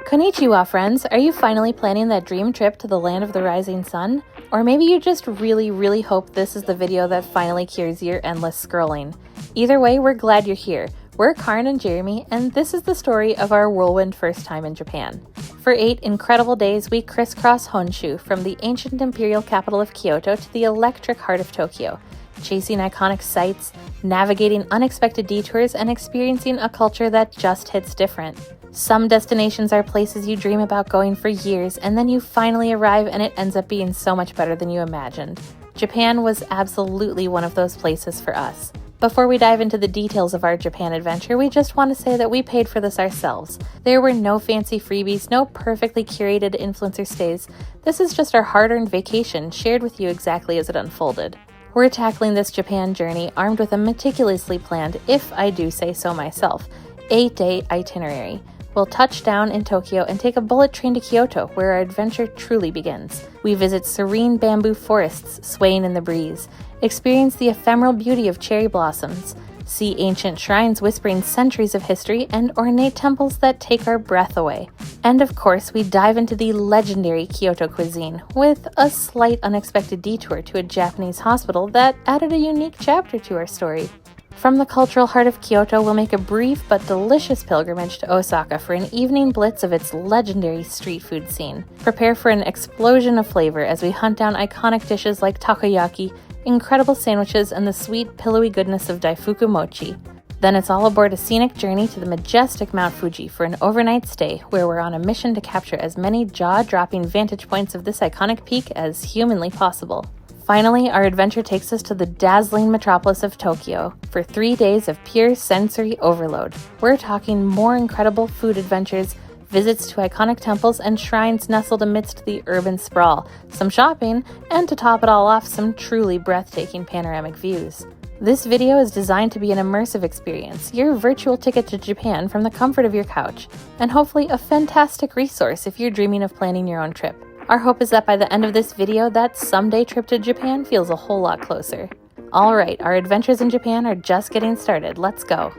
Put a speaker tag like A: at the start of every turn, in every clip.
A: Konnichiwa, friends! Are you finally planning that dream trip to the land of the rising sun? Or maybe you just really hope this is the video that finally cures your endless scrolling. Either way, we're glad you're here. We're Karin and Jeremy, and this is the story of our whirlwind first time in Japan. For 8 incredible days, we crisscross Honshu from the ancient imperial capital of Kyoto to the electric heart of Tokyo, chasing iconic sights, navigating unexpected detours, and experiencing a culture that just hits different. Some destinations are places you dream about going for years, and then you finally arrive and it ends up being so much better than you imagined. Japan was absolutely one of those places for us. Before we dive into the details of our Japan adventure, we just want to say that we paid for this ourselves. There were no fancy freebies, no perfectly curated influencer stays. This is just our hard-earned vacation shared with you exactly as it unfolded. We're tackling this Japan journey armed with a meticulously planned, if I do say so myself, 8-day itinerary. We'll touch down in Tokyo and take a bullet train to Kyoto, where our adventure truly begins. We visit serene bamboo forests swaying in the breeze, experience the ephemeral beauty of cherry blossoms, see ancient shrines whispering centuries of history, and ornate temples that take our breath away. And of course, we dive into the legendary Kyoto cuisine, with a slight unexpected detour to a Japanese hospital that added a unique chapter to our story. From the cultural heart of Kyoto, we'll make a brief but delicious pilgrimage to Osaka for an evening blitz of its legendary street food scene. Prepare for an explosion of flavor as we hunt down iconic dishes like takoyaki, incredible sandwiches, and the sweet, pillowy goodness of daifuku mochi. Then it's all aboard a scenic journey to the majestic Mount Fuji for an overnight stay, where we're on a mission to capture as many jaw-dropping vantage points of this iconic peak as humanly possible. Finally, our adventure takes us to the dazzling metropolis of Tokyo for 3 days of pure sensory overload. We're talking more incredible food adventures, visits to iconic temples, and shrines nestled amidst the urban sprawl, some shopping, and to top it all off, some truly breathtaking panoramic views. This video is designed to be an immersive experience, your virtual ticket to Japan from the comfort of your couch, and hopefully a fantastic resource if you're dreaming of planning your own trip. Our hope is that by the end of this video, that someday trip to Japan feels a whole lot closer. Alright, our adventures in Japan are just getting started. Let's go!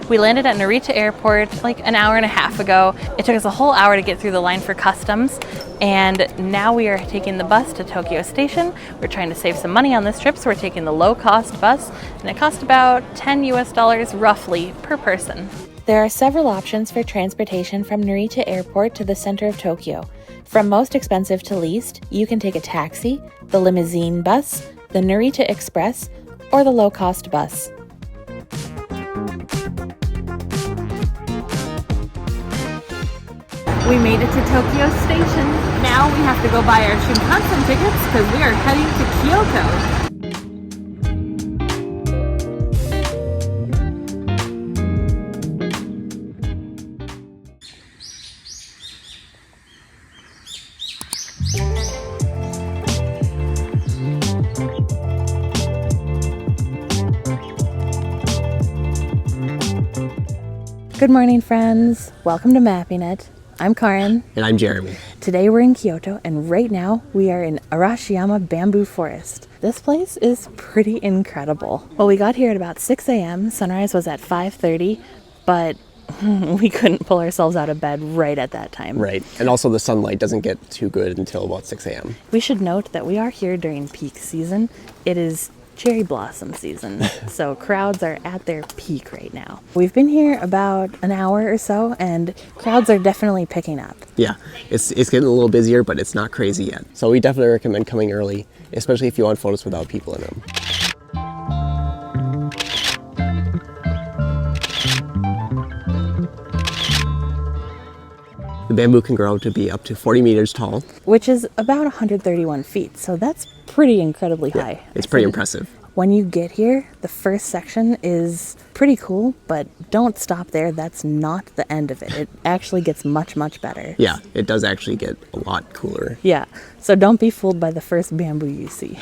A: We landed at Narita Airport like an hour and a half ago. It took us a whole hour to get through the line for customs, and now we are taking the bus to Tokyo Station. We're trying to save some money on this trip, so we're taking the low-cost bus, and it cost about $10 roughly per person. There are several options for transportation from Narita Airport to the center of Tokyo. From most expensive to least, you can take a taxi, the limousine bus, the Narita Express, or the low-cost bus. We made it to Tokyo Station. Now we have to go buy our Shinkansen tickets because we are heading to Kyoto. Good morning, friends. Welcome to Mapping It. I'm Karin.
B: And I'm Jeremy.
A: Today we're in Kyoto, and right now we are in Arashiyama Bamboo Forest. This place is pretty incredible. Well, we got here at about 6 a.m. Sunrise was at 5:30, but we couldn't pull ourselves out of bed right at that time.
B: Right. And also the sunlight doesn't get too good until about 6 a.m.
A: We should note that we are here during peak season. It is cherry blossom season, so crowds are at their peak right now. We've been here about an hour or so, and crowds are definitely picking up.
B: Yeah, it's getting a little busier, but it's not crazy yet. So we definitely recommend coming early, especially if you want photos without people in them. The bamboo can grow to be up to 40 meters tall,
A: which is about 131 feet, so that's pretty incredibly high.
B: It's pretty impressive.
A: When you get here, the first section is pretty cool, but don't stop there. That's not the end of it. It actually gets much better.
B: Yeah, it does actually get a lot cooler.
A: Yeah, so don't be fooled by the first bamboo you see.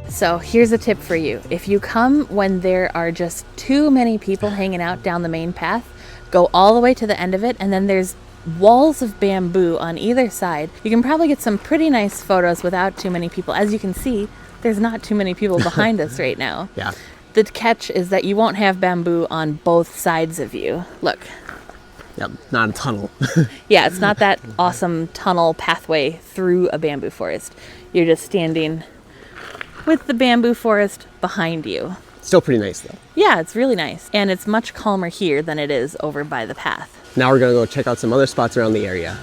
A: So here's a tip for you. If you come when there are just too many people hanging out down the main path, go all the way to the end of it, and then there's walls of bamboo on either side. You can probably get some pretty nice photos without too many people. As you can see, there's not too many people behind us right now.
B: Yeah.
A: The catch is that you won't have bamboo on both sides of you. Look.
B: Yep, not a tunnel.
A: Yeah, it's not that awesome tunnel pathway through a bamboo forest. You're just standing with the bamboo forest behind you.
B: Still pretty nice though.
A: Yeah, it's really nice. And it's much calmer here than it is over by the path.
B: Now we're gonna go check out some other spots around the area.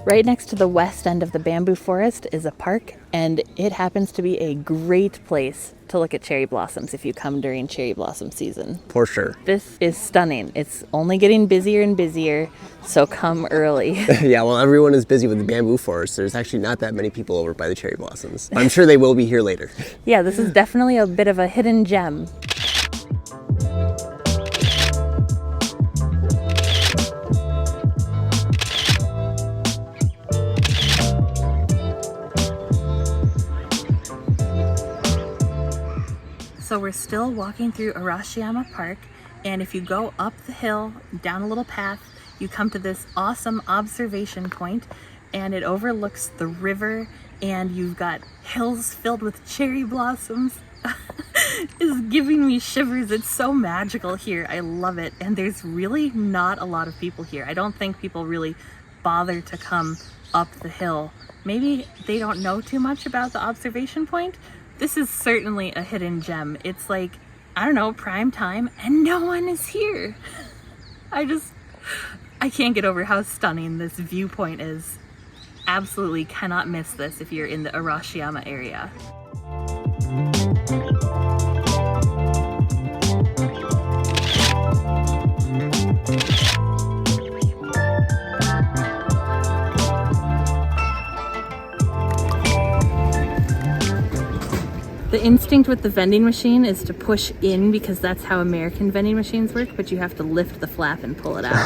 A: Right next to the west end of the bamboo forest is a park, and it happens to be a great place to look at cherry blossoms if you come during cherry blossom season.
B: For sure.
A: This is stunning. It's only getting busier and busier, so come early.
B: Yeah, well, everyone is busy with the bamboo forest. There's actually not that many people over by the cherry blossoms. I'm sure they will be here later.
A: Yeah, this is definitely a bit of a hidden gem. So we're still walking through Arashiyama Park, and if you go up the hill, down a little path, you come to this awesome observation point, and it overlooks the river, and you've got hills filled with cherry blossoms. It's giving me shivers. It's so magical here. I love it. And there's really not a lot of people here. I don't think people really bother to come up the hill. Maybe they don't know too much about the observation point. This is certainly a hidden gem. It's like, I don't know, prime time, and no one is here. I can't get over how stunning this viewpoint is. Absolutely cannot miss this if you're in the Arashiyama area. The instinct with the vending machine is to push in because that's how American vending machines work, but you have to lift the flap and pull it out.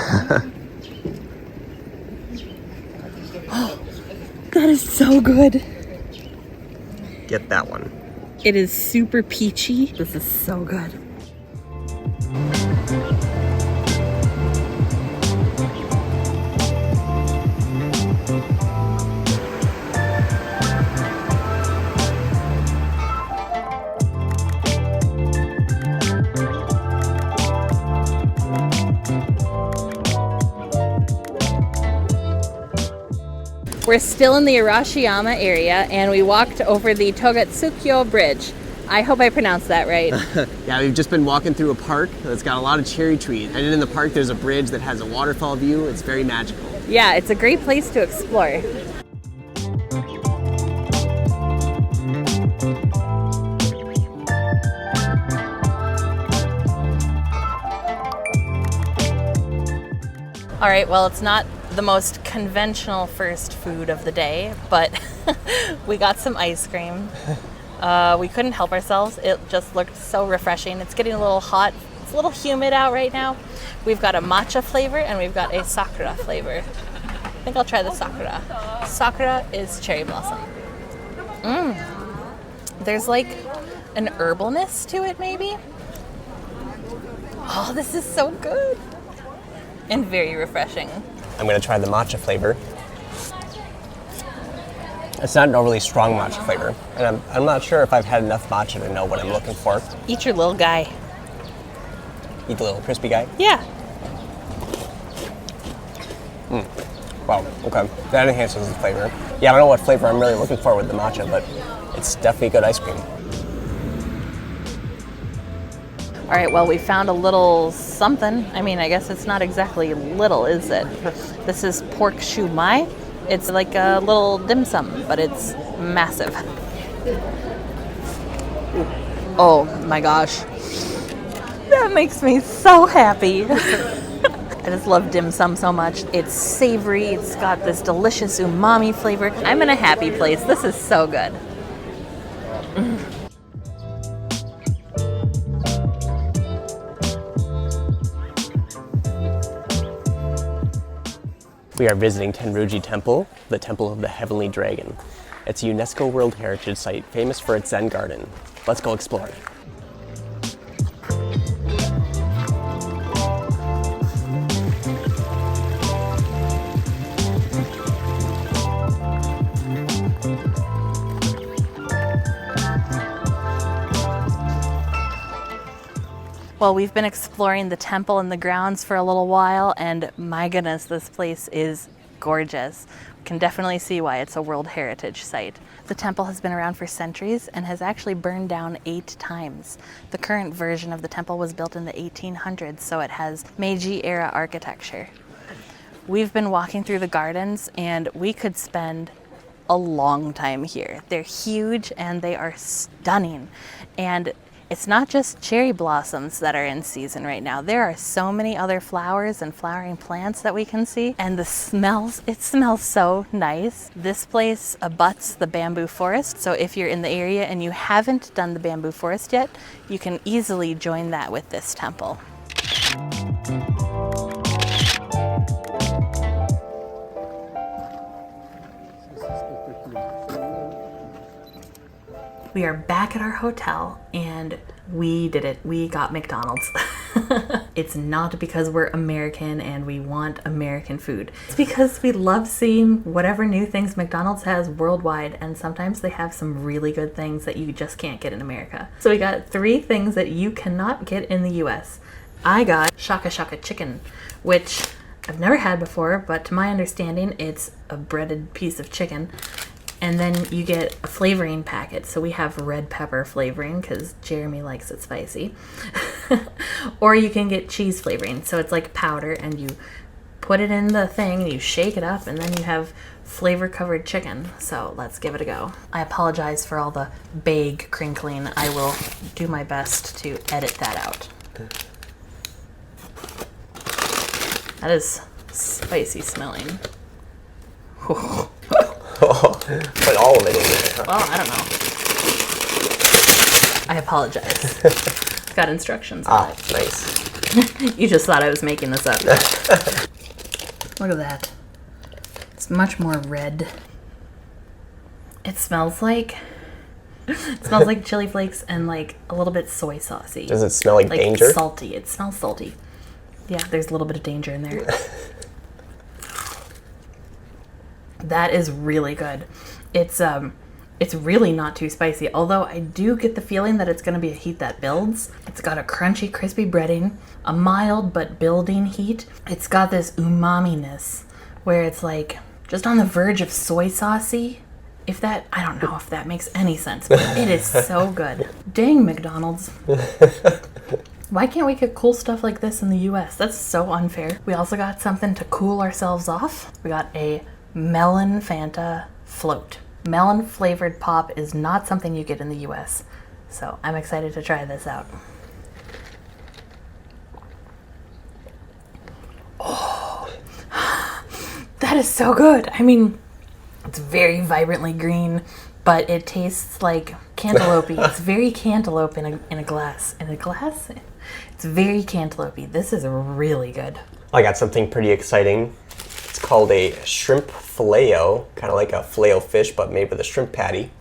A: Oh, that is so good.
B: Get that one.
A: It is super peachy. This is so good. We're still in the Arashiyama area, and we walked over the Togatsukyo Bridge. I hope I pronounced that right.
B: Yeah, we've just been walking through a park that's got a lot of cherry trees. And in the park, there's a bridge that has a waterfall view. It's very magical.
A: Yeah, it's a great place to explore. All right, well, it's not the most conventional first food of the day, but we got some ice cream. We couldn't help ourselves. It just looked so refreshing. It's getting a little hot. It's a little humid out right now. We've got a matcha flavor and we've got a sakura flavor. I think I'll try the sakura. Sakura is cherry blossom. There's like an herbalness to it, maybe. Oh, this is so good. And very refreshing.
B: I'm gonna try the matcha flavor. It's not an overly strong matcha flavor, and I'm not sure if I've had enough matcha to know what I'm looking for.
A: Eat your little guy.
B: Eat the little crispy guy?
A: Yeah.
B: Wow, okay. That enhances the flavor. Yeah, I don't know what flavor I'm really looking for with the matcha, but it's definitely good ice cream.
A: All right, well, we found a little something. I mean, I guess it's not exactly little, is it? This is pork shumai. It's like a little dim sum, but it's massive. Oh my gosh. That makes me so happy. I just love dim sum so much. It's savory, it's got this delicious umami flavor. I'm in a happy place. This is so good.
B: We are visiting Tenryu-ji Temple, the Temple of the Heavenly Dragon. It's a UNESCO World Heritage Site famous for its Zen garden. Let's go explore it.
A: Well, we've been exploring the temple and the grounds for a little while, and my goodness, this place is gorgeous. We can definitely see why it's a World Heritage Site. The temple has been around for centuries and has actually burned down 8 times. The current version of the temple was built in the 1800s, so it has Meiji-era architecture. We've been walking through the gardens, and we could spend a long time here. They're huge and they are stunning. And it's not just cherry blossoms that are in season right now. There are so many other flowers and flowering plants that we can see. And the smells, it smells so nice. This place abuts the bamboo forest. So if you're in the area and you haven't done the bamboo forest yet, you can easily join that with this temple. We are back at our hotel and we did it. We got McDonald's. It's not because we're American and we want American food. It's because we love seeing whatever new things McDonald's has worldwide, and sometimes they have some really good things that you just can't get in America. So we got 3 things that you cannot get in the US. I got shaka shaka chicken, which I've never had before, but to my understanding, it's a breaded piece of chicken. And then you get a flavoring packet. So we have red pepper flavoring because Jeremy likes it spicy. Or you can get cheese flavoring. So it's like powder and you put it in the thing and you shake it up and then you have flavor covered chicken. So let's give it a go. I apologize for all the bag crinkling. I will do my best to edit that out. That is spicy smelling.
B: Put all of it in there.
A: Well, I don't know. I apologize. Got instructions on it.
B: Nice.
A: You just thought I was making this up. Look at that. It's much more red. It smells like chili flakes and like a little bit soy saucy.
B: Does it smell like danger?
A: Salty. It smells salty. Yeah, there's a little bit of danger in there. That is really good. It's really not too spicy, although I do get the feeling that it's going to be a heat that builds. It's got a crunchy, crispy breading, a mild but building heat. It's got this umami-ness where it's like just on the verge of soy saucy. I don't know if that makes any sense, but it is so good. Dang, McDonald's. Why can't we get cool stuff like this in the US? That's so unfair. We also got something to cool ourselves off. We got a melon Fanta float. Melon flavored pop is not something you get in the US, so I'm excited to try this out. Oh, that is so good. I mean, it's very vibrantly green, but it tastes like cantaloupe. It's very cantaloupe in a glass. In a glass? It's very cantaloupe. This is really good.
B: I got something pretty exciting. It's called a shrimp filet-o, kind of like a filet-o fish, but made with a shrimp patty.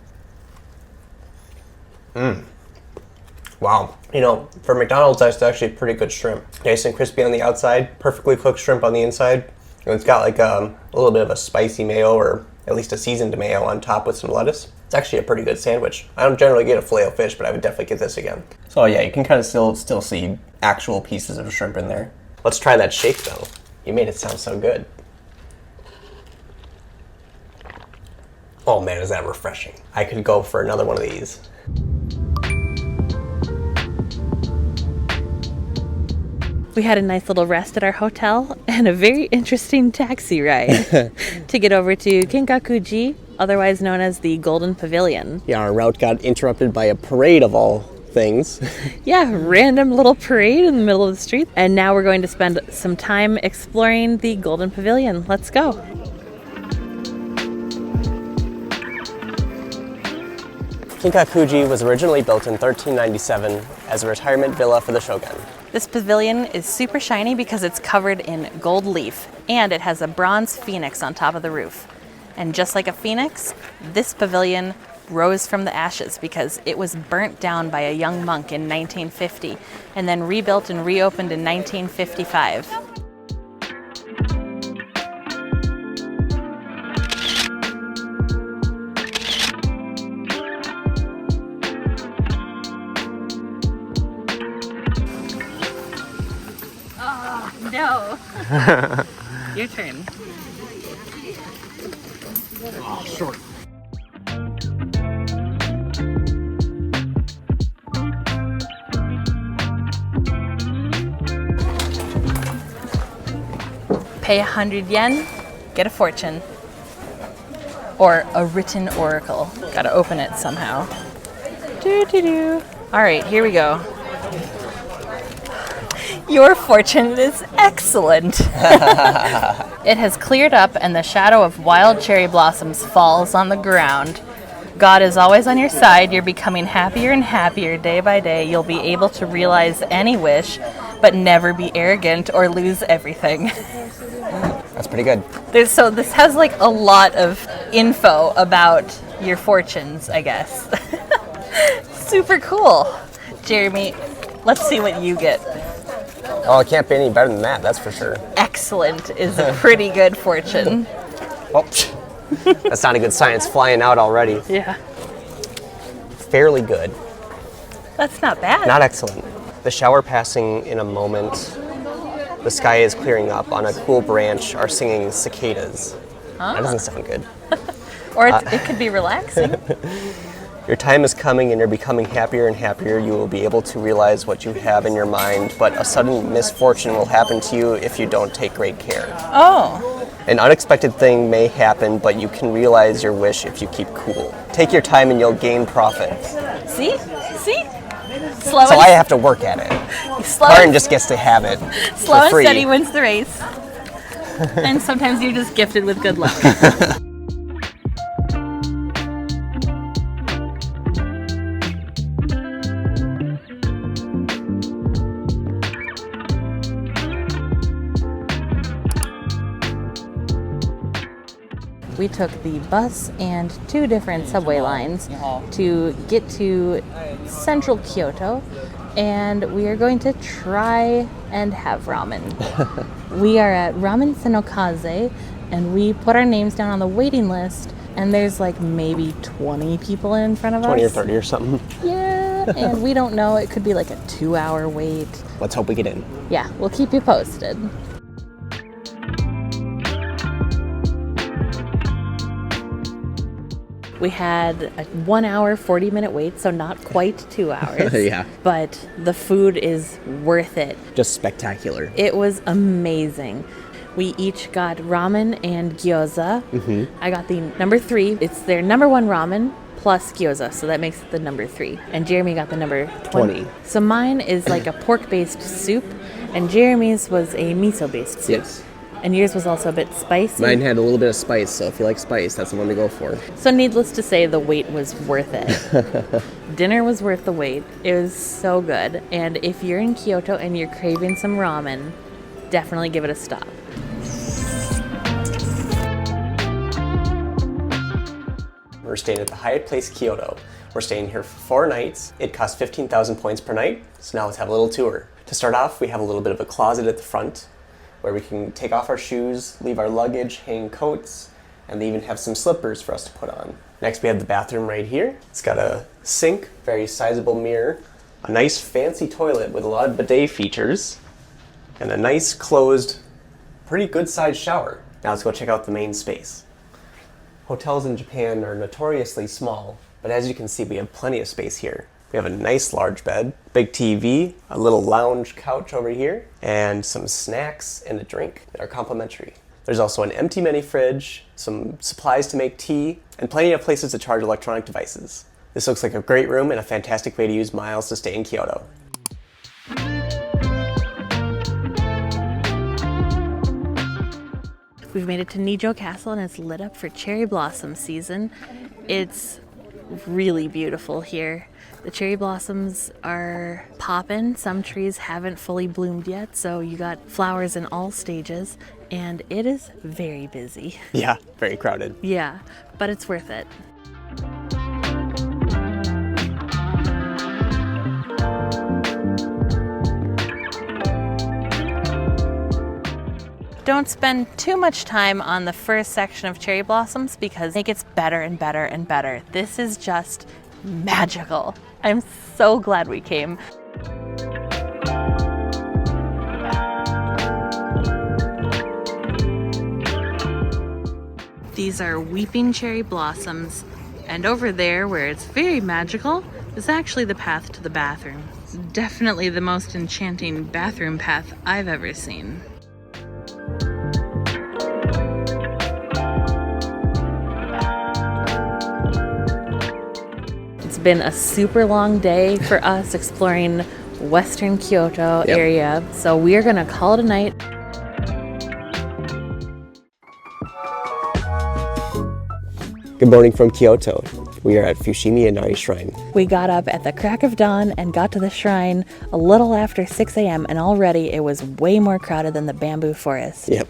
B: Wow. You know, for McDonald's, that's actually pretty good shrimp. Nice and crispy on the outside, perfectly cooked shrimp on the inside. And it's got like a little bit of a spicy mayo, or at least a seasoned mayo on top with some lettuce. It's actually a pretty good sandwich. I don't generally get a filet-o fish, but I would definitely get this again. So yeah, you can kind of still see actual pieces of shrimp in there. Let's try that shake though. You made it sound so good. Oh man, is that refreshing. I could go for another one of these.
A: We had a nice little rest at our hotel and a very interesting taxi ride to get over to Kinkaku-ji, otherwise known as the Golden Pavilion.
B: Yeah, our route got interrupted by a parade of all things.
A: Yeah, random little parade in the middle of the street. And now we're going to spend some time exploring the Golden Pavilion. Let's go.
B: Kinkaku-ji was originally built in 1397 as a retirement villa for the shogun.
A: This pavilion is super shiny because it's covered in gold leaf, and it has a bronze phoenix on top of the roof. And just like a phoenix, this pavilion rose from the ashes because it was burnt down by a young monk in 1950 and then rebuilt and reopened in 1955. No. Your turn.
B: Oh, short.
A: Pay 100 yen, get a fortune. Or a written oracle. Gotta open it somehow. Doo-doo-doo. All right, here we go. Your fortune is excellent. It has cleared up and the shadow of wild cherry blossoms falls on the ground. God is always on your side. You're becoming happier and happier day by day. You'll be able to realize any wish, but never be arrogant or lose everything.
B: That's pretty good.
A: So this has like a lot of info about your fortunes, I guess. Super cool. Jeremy, let's see what you get.
B: Oh, it can't be any better than that, that's for sure.
A: Excellent is a pretty good fortune.
B: Oh, that's not a good sign. It's flying out already.
A: Yeah.
B: Fairly good.
A: That's not bad.
B: Not excellent. The shower passing in a moment. The sky is clearing up. On a cool branch are singing cicadas. That doesn't sound good.
A: Or it could be relaxing.
B: Your time is coming and you're becoming happier and happier. You will be able to realize what you have in your mind, but a sudden misfortune will happen to you if you don't take great care.
A: Oh.
B: An unexpected thing may happen, but you can realize your wish if you keep cool. Take your time and you'll gain profit.
A: See? See? Slow
B: So I have to work at it.
A: slow
B: Karin just gets to have it
A: slow
B: for
A: and
B: free.
A: steady wins the race. And sometimes you're just gifted with good luck. We took the bus and 2 different subway lines to get to central Kyoto, and we are going to try and have ramen. We are at Ramen Sen Kaze, and we put our names down on the waiting list, and there's like maybe 20 people in front of us.
B: 20 or 30 or something.
A: Yeah, and we don't know. It could be like a 2-hour wait.
B: Let's hope we get in.
A: Yeah, we'll keep you posted. We had a 1 hour, 40-minute wait, so not quite 2 hours.
B: Yeah.
A: But the food is worth it.
B: Just spectacular.
A: It was amazing. We each got ramen and gyoza. Mm-hmm. I got the number 3. It's their number 1 ramen plus gyoza, so that makes it the number 3. And Jeremy got the number 20. So mine is like a pork-based soup, and Jeremy's was a miso-based soup.
B: Yes.
A: And yours was also a bit spicy.
B: Mine had a little bit of spice, so if you like spice, that's the one to go for.
A: So needless to say, the wait was worth it. Dinner was worth the wait. It was so good. And if you're in Kyoto and you're craving some ramen, definitely give it a stop.
B: We're staying at the Hyatt Place Kyoto. We're staying here for 4 nights. It costs 15,000 points per night, so now let's have a little tour. To start off, we have a little bit of a closet at the front, where we can take off our shoes, leave our luggage, hang coats, and they even have some slippers for us to put on. Next we have the bathroom right here. It's got a sink, very sizable mirror, a nice fancy toilet with a lot of bidet features, and a nice closed, pretty good sized shower. Now let's go check out the main space. Hotels in Japan are notoriously small, but as you can see we have plenty of space here. We have a nice large bed, big TV, a little lounge couch over here, and some snacks and a drink that are complimentary. There's also an empty mini fridge, some supplies to make tea, and plenty of places to charge electronic devices. This looks like a great room and a fantastic way to use miles to stay in Kyoto.
A: We've made it to Nijo Castle and it's lit up for cherry blossom season. It's really beautiful here. The cherry blossoms are poppin'. Some trees haven't fully bloomed yet, so you got flowers in all stages. and it is very busy.
B: Yeah, very crowded.
A: Yeah, but it's worth it. Don't spend too much time on the first section of cherry blossoms because it gets better and better and better. This is just magical. I'm so glad we came. These are weeping cherry blossoms, and over there where it's very magical is actually the path to the bathroom. It's definitely the most enchanting bathroom path I've ever seen. It's been a super long day for us exploring Western Kyoto area, so we are gonna call it a night.
B: Good morning from Kyoto. We are at Fushimi Inari Shrine.
A: We got up at the crack of dawn and got to the shrine a little after 6 a.m. and already it was way more crowded than the bamboo forest.
B: Yep.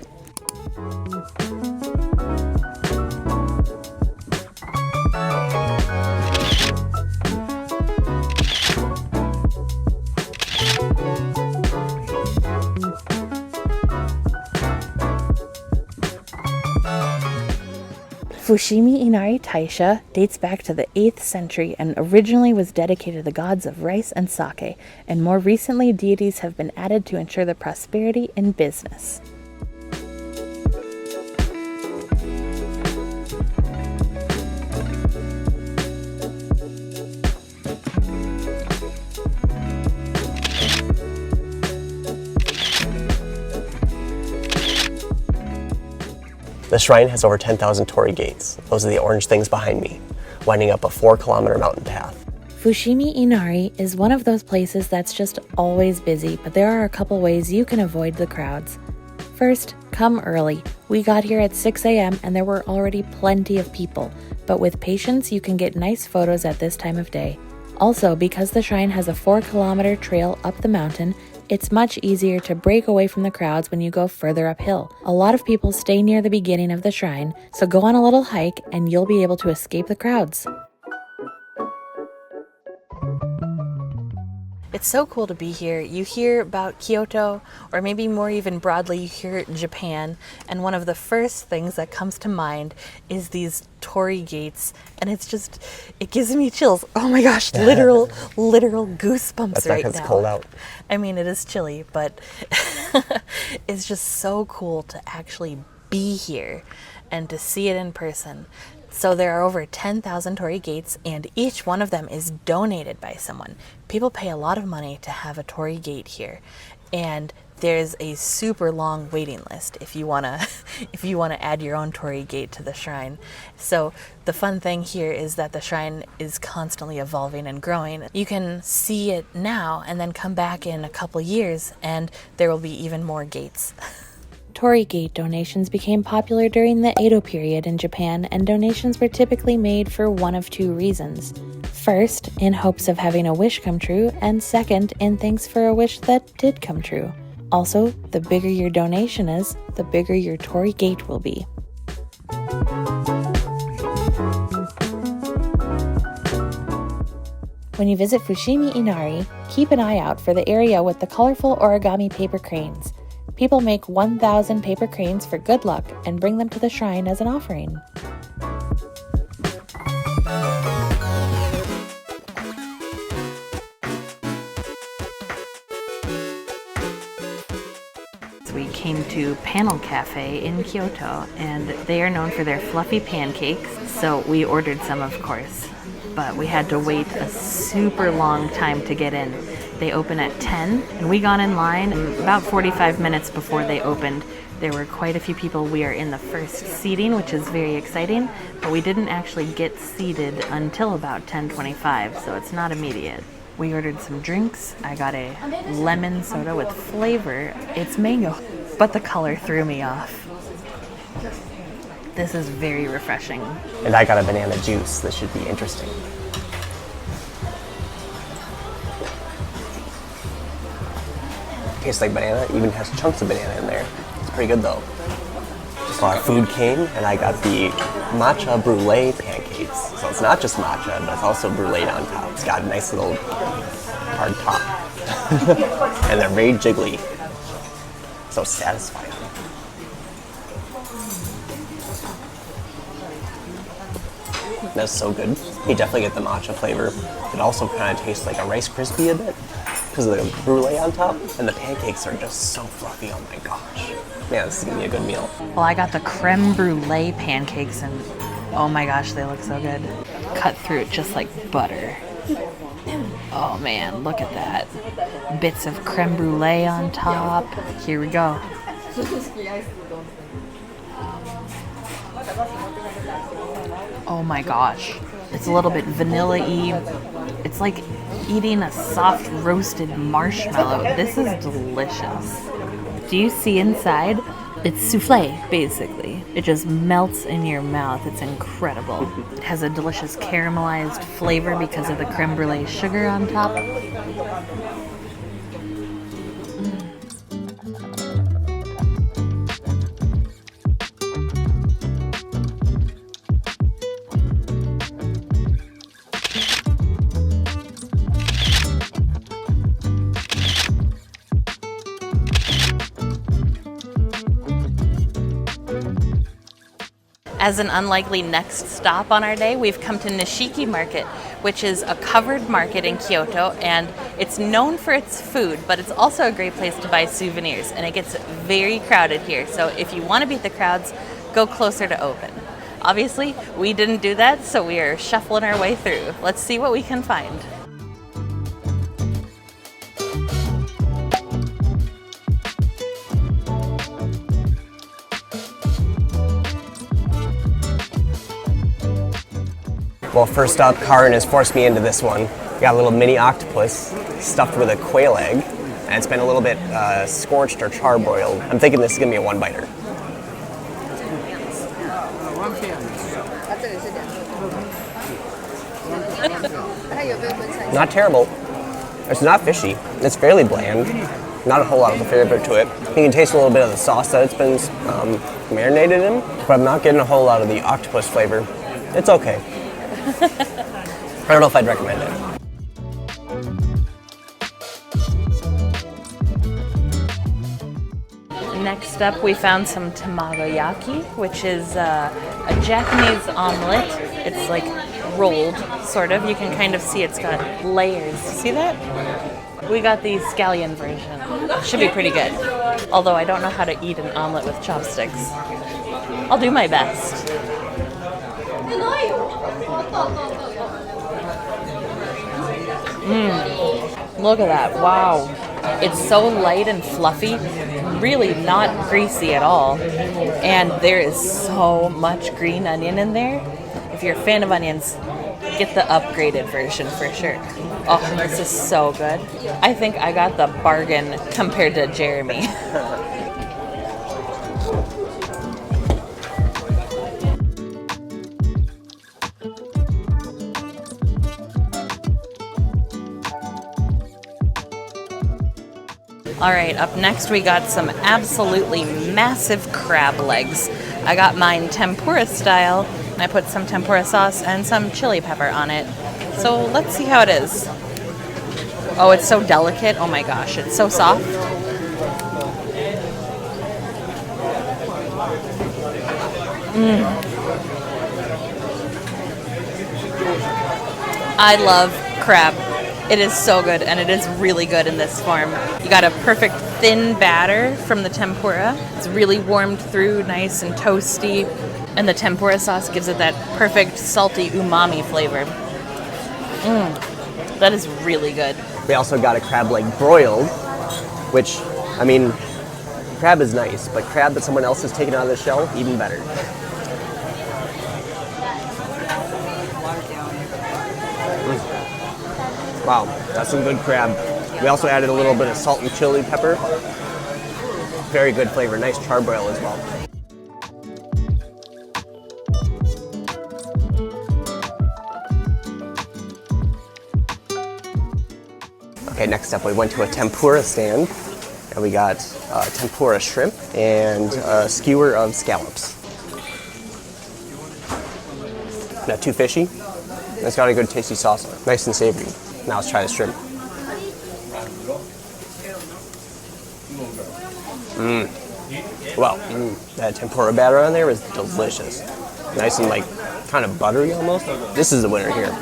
A: Fushimi Inari Taisha dates back to the 8th century and originally was dedicated to the gods of rice and sake, and more recently deities have been added to ensure the prosperity in business.
B: The shrine has over 10,000 torii gates. Those are the orange things behind me, winding up a 4-kilometer mountain path.
A: Fushimi Inari is one of those places that's just always busy, but there are a couple ways you can avoid the crowds. First, come early. We got here at 6 a.m. and there were already plenty of people, but with patience you can get nice photos at this time of day. Also, because the shrine has a 4-kilometer trail up the mountain, it's much easier to break away from the crowds when you go further uphill. A lot of people stay near the beginning of the shrine, so go on a little hike and you'll be able to escape the crowds. It's so cool to be here. You hear about Kyoto, or maybe more even broadly, you hear Japan, and one of the first things that comes to mind is these torii gates, and it's just, it gives me chills. Oh my gosh, literal goosebumps
B: That's
A: right
B: because
A: now.
B: it's cold out.
A: I mean, it is chilly, but it's just so cool to actually be here and to see it in person. So there are over 10,000 torii gates, and each one of them is donated by someone. People pay a lot of money to have a torii gate here, and there's a super long waiting list if you wanna add your own torii gate to the shrine. So the fun thing here is that the shrine is constantly evolving and growing. You can see it now and then come back in a couple years, and there will be even more gates. Torii gate donations became popular during the Edo period in Japan, and donations were typically made for one of two reasons. First, in hopes of having a wish come true, and second, in thanks for a wish that did come true. Also, the bigger your donation is, the bigger your torii gate will be. When you visit Fushimi Inari, keep an eye out for the area with the colorful origami paper cranes. People make 1,000 paper cranes for good luck and bring them to the shrine as an offering. We came to Panel Cafe in Kyoto, and they are known for their fluffy pancakes, so we ordered some, of course. But we had to wait a super long time to get in. They open at 10, and we got in line about 45 minutes before they opened. There were quite a few people. We are in the first seating, which is very exciting, but we didn't actually get seated until about 10:25, so it's not immediate. We ordered some drinks. I got a lemon soda with flavor. It's mango, but the color threw me off. This is very refreshing.
B: And I got a banana juice. This should be interesting. Tastes like banana, even has chunks of banana in there. It's pretty good though. So our food came, and I got the matcha brulee pancakes. So it's not just matcha, but it's also brulee on top. It's got a nice little hard top. And they're very jiggly. So satisfying. That's so good. You definitely get the matcha flavor. It also kind of tastes like a Rice Krispie a bit because of the brulee on top. And the pancakes are just so fluffy. Oh my gosh. Man, this is gonna be a good meal.
A: Well, I got the creme brulee pancakes and oh my gosh, they look so good. Cut through it just like butter. Oh man, look at that. Bits of creme brulee on top. Here we go. Oh my gosh. It's a little bit vanilla-y. It's like eating a soft roasted marshmallow. This is delicious. Do you see inside? It's souffle, basically. It just melts in your mouth. It's incredible. It has a delicious caramelized flavor because of the creme brulee sugar on top. As an unlikely next stop on our day, we've come to Nishiki Market, which is a covered market in Kyoto, and it's known for its food, but it's also a great place to buy souvenirs, and it gets very crowded here. So if you want to beat the crowds, go closer to open. Obviously, we didn't do that, so we are shuffling our way through. Let's see what we can find.
B: Well, first up, Karin has forced me into this one. Got a little mini octopus stuffed with a quail egg, and it's been a little bit scorched or charbroiled. I'm thinking this is gonna be a one-biter. Not terrible. It's not fishy. It's fairly bland. Not a whole lot of the flavor to it. You can taste a little bit of the sauce that it's been marinated in, but I'm not getting a whole lot of the octopus flavor. It's okay. I don't know if I'd recommend it.
A: Next up, we found some tamagoyaki, which is a Japanese omelet. It's like rolled, sort of. You can kind of see it's got layers. See that? We got the scallion version. Should be pretty good. Although I don't know how to eat an omelet with chopsticks. I'll do my best. Look at that. Wow. It's so light and fluffy, really not greasy at all. And there is so much green onion in there. If you're a fan of onions, get the upgraded version for sure. Oh, this is so good. I think I got the bargain compared to Jeremy. All right, up next we got some absolutely massive crab legs. I got mine tempura style, and I put some tempura sauce and some chili pepper on it. So let's see how it is. Oh, it's so delicate. Oh my gosh, it's so soft. I love crab. It is so good, and it is really good in this form. You got a perfect thin batter from the tempura. It's really warmed through, nice and toasty. And the tempura sauce gives it that perfect salty umami flavor. That is really good.
B: We also got a crab leg broiled, which, I mean, crab is nice, but crab that someone else has taken out of the shell, even better. Wow, that's some good crab. We also added a little bit of salt and chili pepper. Very good flavor, nice charbroil as well. Okay, next up we went to a tempura stand. And we got tempura shrimp and a skewer of scallops. Not too fishy. It's got a good tasty sauce on it. Nice and savory. Now let's try the shrimp. Wow, that tempura batter on there is delicious. Nice and like kind of buttery almost. This is the winner here.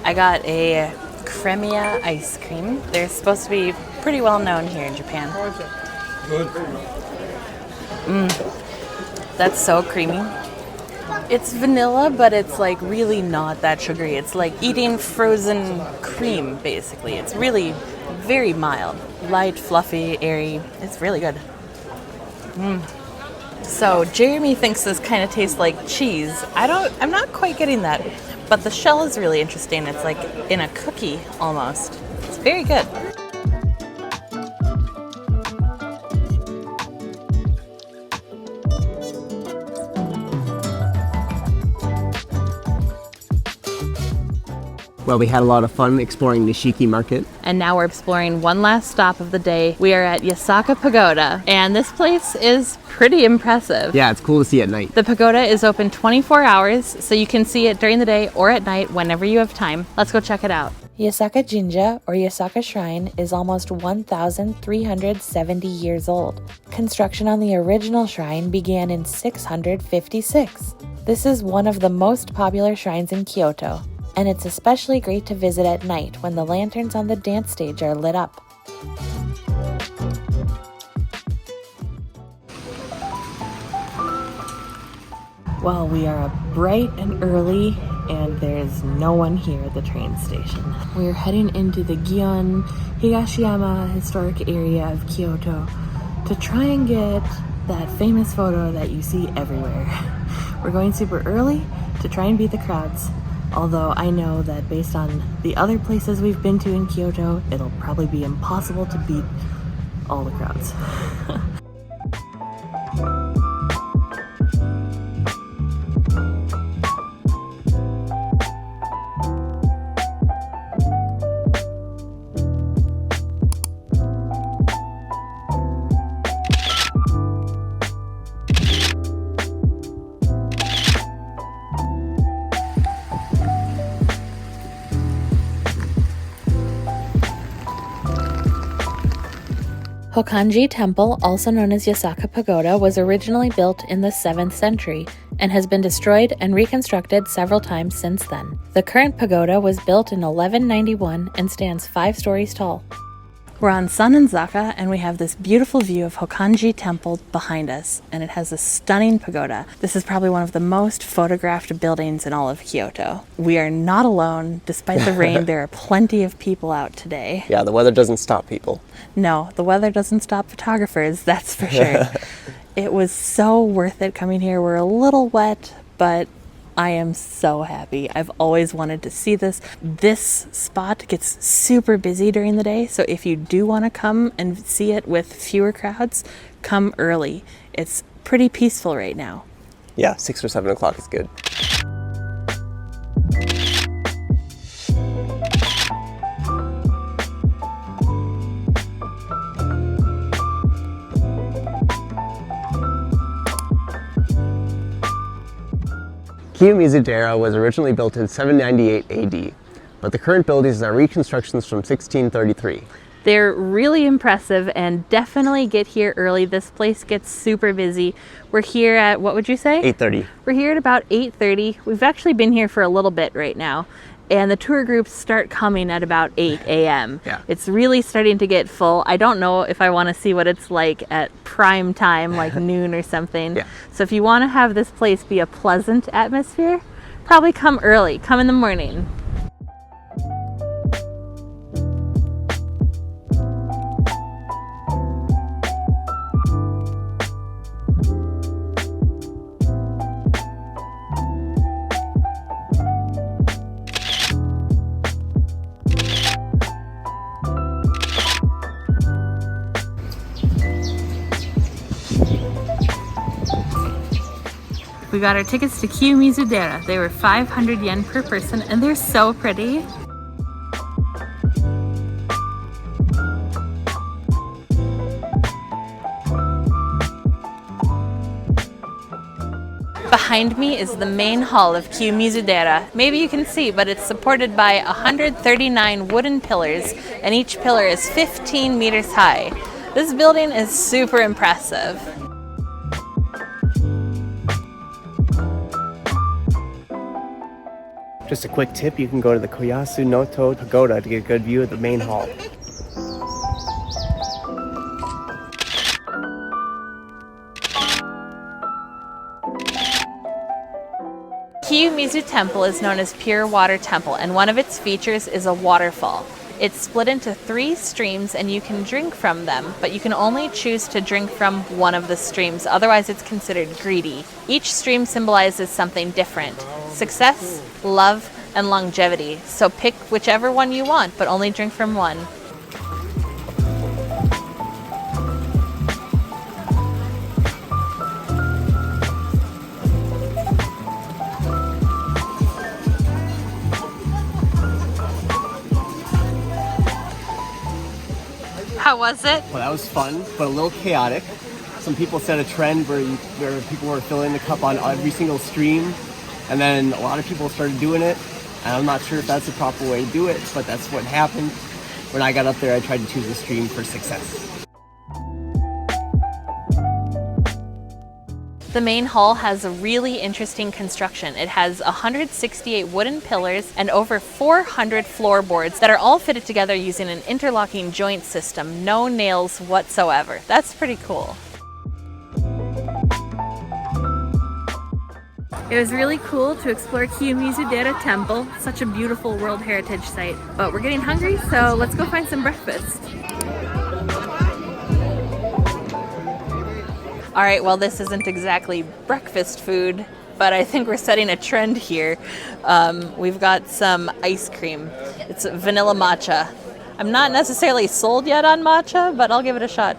A: I got a cremia ice cream. They're supposed to be pretty well known here in Japan. That's so creamy. It's vanilla, but it's like really not that sugary. It's like eating frozen cream, basically. It's really very mild, light, fluffy, airy. It's really good. So Jeremy thinks this kind of tastes like cheese. I'm not quite getting that, but the shell is really interesting. It's like in a cookie almost. It's very good.
B: Well, we had a lot of fun exploring Nishiki Market.
A: And now we're exploring one last stop of the day. We are at Osaka Pagoda, and this place is pretty impressive.
B: Yeah, it's cool to see at night.
A: The pagoda is open 24 hours, so you can see it during the day or at night whenever you have time. Let's go check it out. Osaka Jinja, or Osaka Shrine, is almost 1,370 years old. Construction on the original shrine began in 656. This is one of the most popular shrines in Kyoto, and it's especially great to visit at night when the lanterns on the dance stage are lit up. Well, we are up bright and early, and there's no one here at the train station. We're heading into the Gion Higashiyama historic area of Kyoto to try and get that famous photo that you see everywhere. We're going super early to try and beat the crowds. Although I know that based on the other places we've been to in Kyoto, it'll probably be impossible to beat all the crowds. Kinkaku-ji Temple, also known as Osaka Pagoda, was originally built in the 7th century and has been destroyed and reconstructed several times since then. The current pagoda was built in 1191 and stands 5 stories tall. We're on Sannanzaka, and we have this beautiful view of Kinkaku-ji Temple behind us, and it has a stunning pagoda. This is probably one of the most photographed buildings in all of Kyoto. We are not alone. Despite the rain, there are plenty of people out today.
B: Yeah, the weather doesn't stop people.
A: No, the weather doesn't stop photographers, that's for sure. It was so worth it coming here. We're a little wet, but I am so happy. I've always wanted to see this. This spot gets super busy during the day, so if you do want to come and see it with fewer crowds, come early. It's pretty peaceful right now.
B: Yeah, 6 or 7 o'clock is good. Kiyomizu-dera was originally built in 798 AD, but the current buildings are reconstructions from 1633.
A: They're really impressive and definitely get here early. This place gets super busy. We're here at, what would you say?
B: 8:30.
A: We're here at about 8:30. We've actually been here for a little bit right now, and the tour groups start coming at about 8 a.m.
B: Yeah.
A: It's really starting to get full. I don't know if I want to see what it's like at prime time, like noon or something.
B: Yeah.
A: So if you want to have this place be a pleasant atmosphere, probably come early. Come in the morning. We got our tickets to Kiyomizu-dera. They were 500 yen per person, and they're so pretty. Behind me is the main hall of Kiyomizu-dera. Maybe you can see, but it's supported by 139 wooden pillars, and each pillar is 15 meters high. This building is super impressive.
B: Just a quick tip, you can go to the Koyasu Noto Pagoda to get a good view of the main hall.
A: Kiyomizu Temple is known as Pure Water Temple, and one of its features is a waterfall. It's split into 3 streams and you can drink from them, but you can only choose to drink from one of the streams, otherwise it's considered greedy. Each stream symbolizes something different: success, love, and longevity. So pick whichever one you want, but only drink from one. How was it?
B: Well, that was fun, but a little chaotic. Some people set a trend where people were filling the cup on every single stream, and then a lot of people started doing it. And I'm not sure if that's the proper way to do it, but that's what happened. When I got up there, I tried to choose a stream for success.
A: The main hall has a really interesting construction. It has 168 wooden pillars and over 400 floorboards that are all fitted together using an interlocking joint system, no nails whatsoever. That's pretty cool. It was really cool to explore Kiyomizu-dera Temple, such a beautiful World Heritage Site. But we're getting hungry, so let's go find some breakfast. All right, well, this isn't exactly breakfast food, but I think we're setting a trend here. We've got some ice cream. It's vanilla matcha. I'm not necessarily sold yet on matcha, but I'll give it a shot.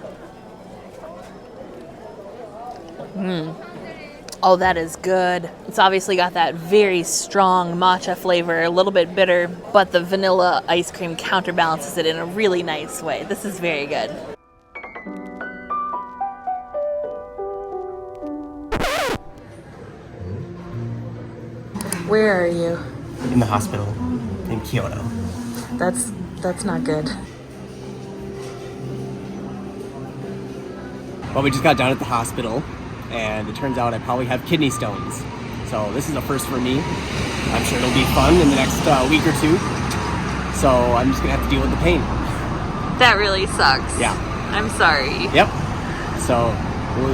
A: Oh, that is good. It's obviously got that very strong matcha flavor, a little bit bitter, but the vanilla ice cream counterbalances it in a really nice way. This is very good. Where are you?
B: In the hospital in Kyoto.
A: That's not good.
B: Well, we just got down at the hospital, and it turns out I probably have kidney stones. So this is a first for me. I'm sure it'll be fun in the next week or 2. So I'm just gonna have to deal with the pain.
A: That really sucks.
B: Yeah.
A: I'm sorry.
B: Yep. So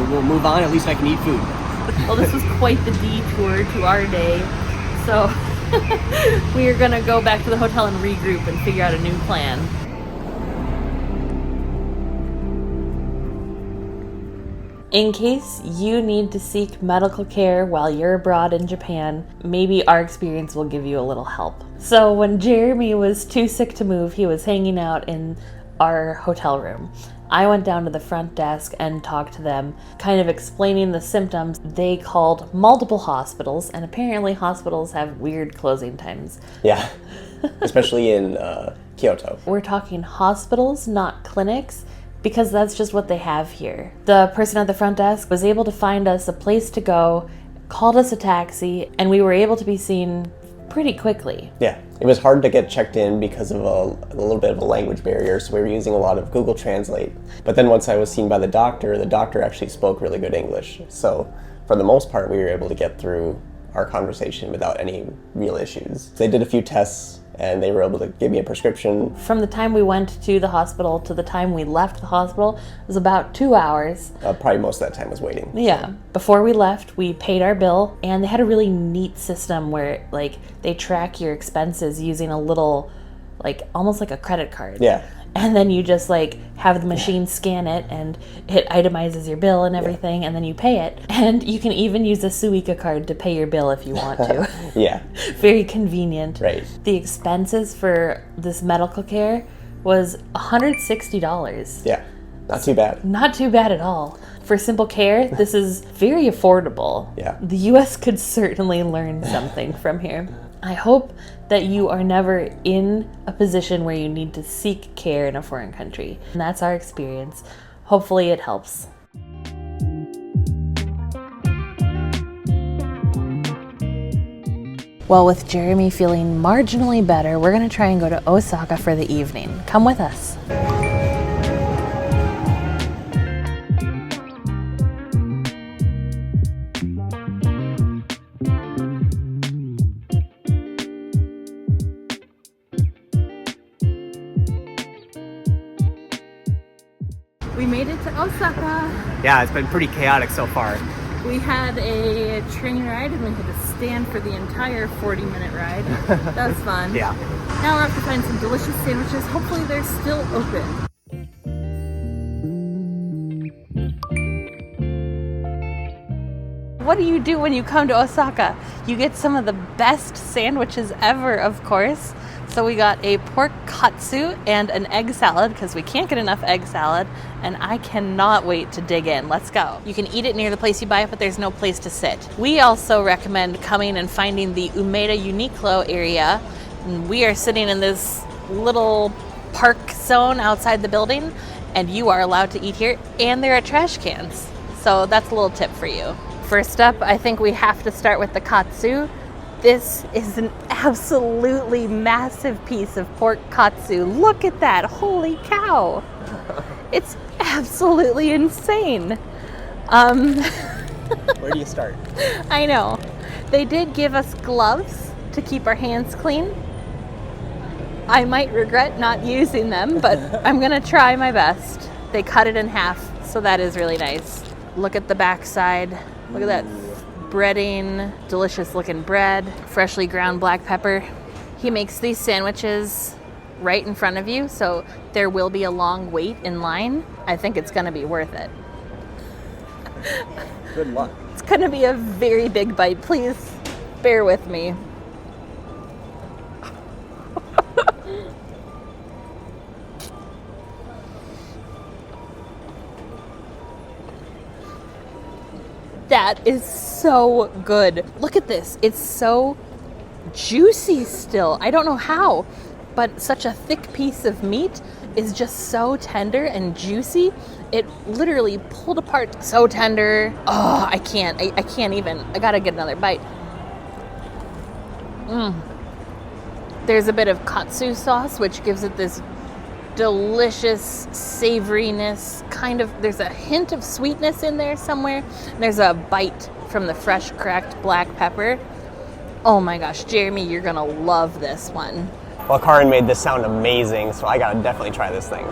B: we'll move on. At least I can eat food.
A: Well, this was quite the detour to our day. So we are gonna go back to the hotel and regroup and figure out a new plan. In case you need to seek medical care while you're abroad in Japan, maybe our experience will give you a little help. So when Jeremy was too sick to move, he was hanging out in our hotel room. I went down to the front desk and talked to them, kind of explaining the symptoms. They called multiple hospitals, and apparently hospitals have weird closing times.
B: Yeah, especially in Kyoto.
A: We're talking hospitals, not clinics, because that's just what they have here. The person at the front desk was able to find us a place to go, called us a taxi, and we were able to be seen pretty quickly.
B: Yeah, it was hard to get checked in because of a little bit of a language barrier, so we were using a lot of Google Translate. But then once I was seen by the doctor actually spoke really good English. So for the most part, we were able to get through our conversation without any real issues. They did a few tests, and they were able to give me a prescription.
A: From the time we went to the hospital to the time we left the hospital was about 2 hours.
B: Probably most of that time was waiting.
A: Yeah. Before we left, we paid our bill, and they had a really neat system where they track your expenses using a little, almost like a credit card.
B: Yeah.
A: And then you just have the machine scan it, and it itemizes your bill and everything, and then you pay it. And you can even use a Suica card to pay your bill if you want to.
B: Yeah.
A: Very convenient.
B: Right.
A: The expenses for this medical care was $160.
B: Yeah, not too bad.
A: Not too bad at all. For simple care, this is very affordable.
B: Yeah.
A: The US could certainly learn something from here. I hope that you are never in a position where you need to seek care in a foreign country. And that's our experience. Hopefully it helps. Well, with Jeremy feeling marginally better, we're gonna try and go to Osaka for the evening. Come with us. We made it to Osaka.
B: Yeah, it's been pretty chaotic so far.
A: We had a train ride and we had to stand for the entire 40-minute ride. That was fun.
B: Yeah.
A: Now we're off to find some delicious sandwiches. Hopefully they're still open. What do you do when you come to Osaka? You get some of the best sandwiches ever, of course. So we got a pork katsu and an egg salad because we can't get enough egg salad, and I cannot wait to dig in. Let's go. You can eat it near the place you buy it, but there's no place to sit. We also recommend coming and finding the Umeda Uniqlo area. And we are sitting in this little park zone outside the building, and you are allowed to eat here, and there are trash cans. So that's a little tip for you. First up, I think we have to start with the katsu. This is an absolutely massive piece of pork katsu. Look at that, holy cow. It's absolutely insane.
B: Where do you start?
A: I know. They did give us gloves to keep our hands clean. I might regret not using them, but I'm gonna try my best. They cut it in half, so that is really nice. Look at the backside. Look at that breading, delicious looking bread, freshly ground black pepper. He makes these sandwiches right in front of you, so there will be a long wait in line. I think it's gonna be worth it.
B: Good luck.
A: It's gonna be a very big bite. Please bear with me. That is so good. Look at this. It's so juicy still. I don't know how, but such a thick piece of meat is just so tender and juicy. It literally pulled apart. So tender. Oh, I can't even. I gotta get another bite. There's a bit of katsu sauce, which gives it this delicious savoriness, kind of. There's a hint of sweetness in there somewhere. There's a bite from the fresh cracked black pepper. Oh my gosh, Jeremy, you're gonna love this one.
B: Well, Karin made this sound amazing, so I gotta definitely try this thing.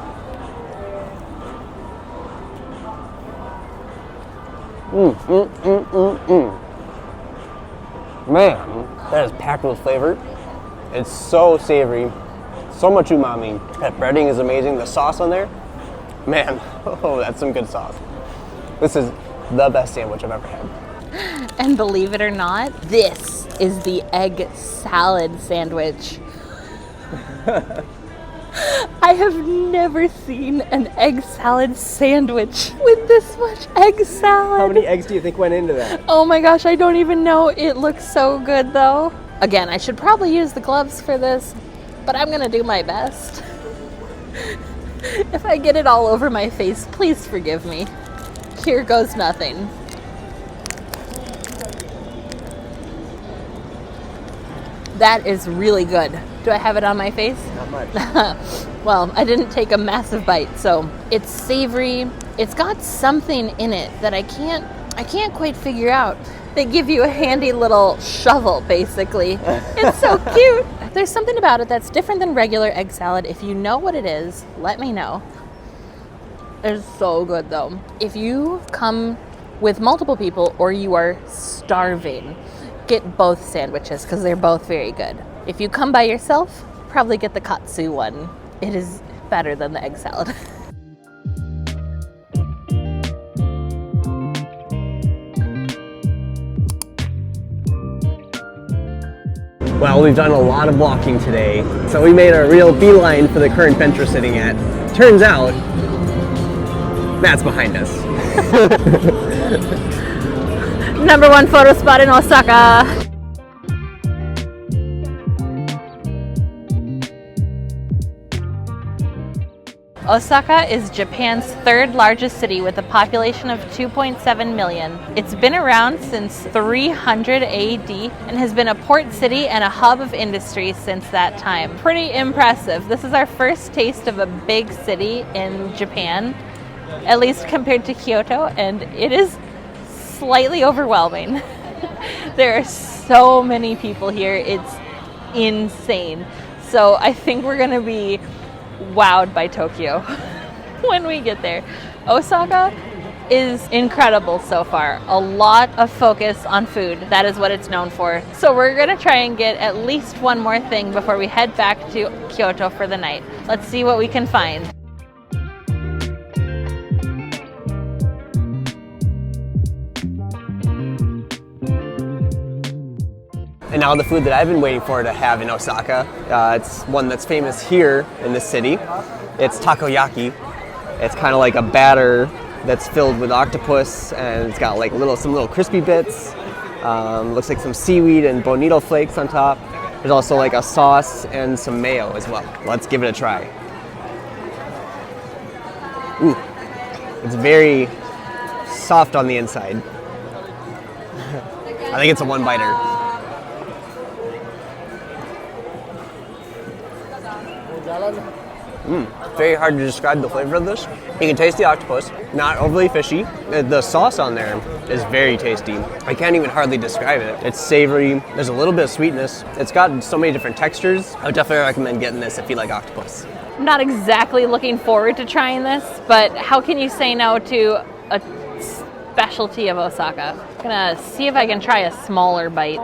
B: Man, that is packed with flavor. It's so savory, so much umami. That breading is amazing. The sauce on there, man, oh, that's some good sauce. This is the best sandwich I've ever had.
A: And believe it or not, this is the egg salad sandwich. I have never seen an egg salad sandwich with this much egg salad.
B: How many eggs do you think went into that?
A: Oh my gosh, I don't even know. It looks so good though. Again, I should probably use the gloves for this, but I'm gonna do my best. If I get it all over my face, please forgive me. Here goes nothing. That is really good. Do I have it on my face?
B: Not much.
A: Well, I didn't take a massive bite, so it's savory. It's got something in it that I can't quite figure out. They give you a handy little shovel, basically. It's so cute. There's something about it that's different than regular egg salad. If you know what it is, let me know. It's so good, though. If you come with multiple people or you are starving, get both sandwiches because they're both very good. If you come by yourself, probably get the katsu one. It is better than the egg salad.
B: Well, we've done a lot of walking today, so we made a real beeline for the current bench we're sitting at. Turns out, that's behind us.
A: Number one photo spot in Osaka. Osaka is Japan's third largest city with a population of 2.7 million. It's been around since 300 AD and has been a port city and a hub of industry since that time. Pretty impressive. This is our first taste of a big city in Japan, at least compared to Kyoto, and it is slightly overwhelming. There are so many people here, it's insane. So I think we're gonna be wowed by Tokyo when we get there. Osaka is incredible so far. A lot of focus on food. That is what it's known for. So we're gonna try and get at least one more thing before we head back to Kyoto for the night. Let's see what we can find.
B: And now the food that I've been waiting for to have in Osaka, it's one that's famous here in the city. It's takoyaki. It's kind of like a batter that's filled with octopus, and it's got like some little crispy bits. Looks like some seaweed and bonito flakes on top. There's also like a sauce and some mayo as well. Let's give it a try. Ooh, it's very soft on the inside. I think it's a one-biter. Very hard to describe the flavor of this. You can taste the octopus, not overly fishy. The sauce on there is very tasty. I can't even hardly describe it. It's savory, there's a little bit of sweetness. It's got so many different textures. I would definitely recommend getting this if you like octopus.
A: I'm not exactly looking forward to trying this, but how can you say no to a specialty of Osaka? I'm gonna see if I can try a smaller bite.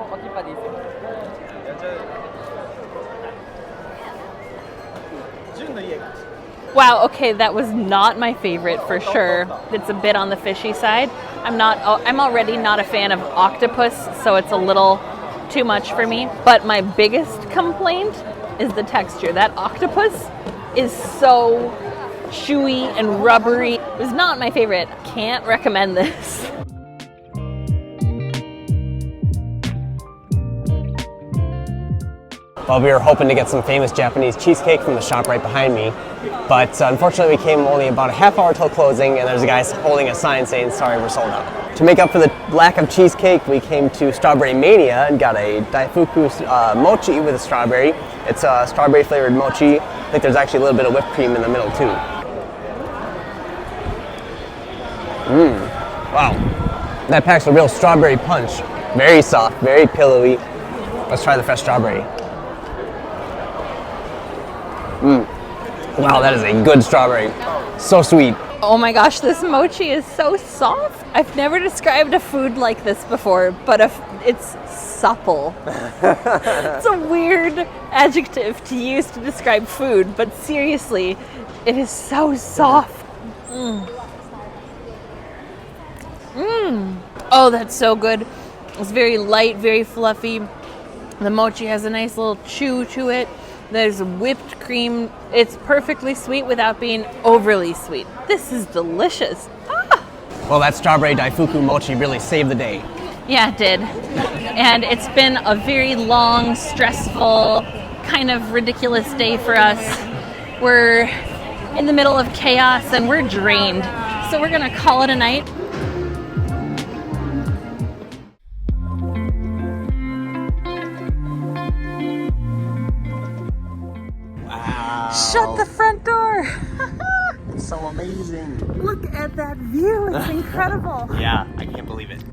A: Wow, okay, that was not my favorite for sure. It's a bit on the fishy side. I'm already not a fan of octopus, so it's a little too much for me. But my biggest complaint is the texture. That octopus is so chewy and rubbery. It was not my favorite. Can't recommend this.
B: Well, we were hoping to get some famous Japanese cheesecake from the shop right behind me, but unfortunately we came only about a half hour till closing, and there's a guy holding a sign saying, "Sorry, we're sold out." To make up for the lack of cheesecake, we came to Strawberry Mania and got a Daifuku mochi with a strawberry. It's a strawberry flavored mochi. I think there's actually a little bit of whipped cream in the middle too. Wow, that packs a real strawberry punch. Very soft, very pillowy. Let's try the fresh strawberry. Wow, that is a good strawberry. So sweet.
A: Oh my gosh, this mochi is so soft. I've never described a food like this before, but it's supple. It's a weird adjective to use to describe food, but seriously, it is so soft. Oh, that's so good. It's very light, very fluffy. The mochi has a nice little chew to it. There's whipped cream. It's perfectly sweet without being overly sweet. This is delicious. Ah!
B: Well, that strawberry Daifuku mochi really saved the day.
A: Yeah, it did. And it's been a very long, stressful, kind of ridiculous day for us. We're in the middle of chaos and we're drained. So we're gonna call it a night. Shut the front door!
B: It's so amazing.
A: Look at that view, it's incredible.
B: Yeah, I can't believe it.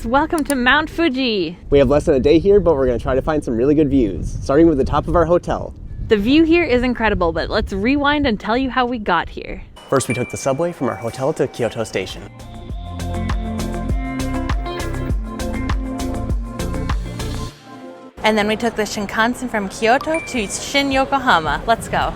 A: Welcome to Mount Fuji.
B: We have less than a day here, but we're going to try to find some really good views, starting with the top of our hotel.
A: The view here is incredible, but let's rewind and tell you how we got here.
B: First, we took the subway from our hotel to Kyoto Station.
A: And then we took the Shinkansen from Kyoto to Yokohama. Let's go.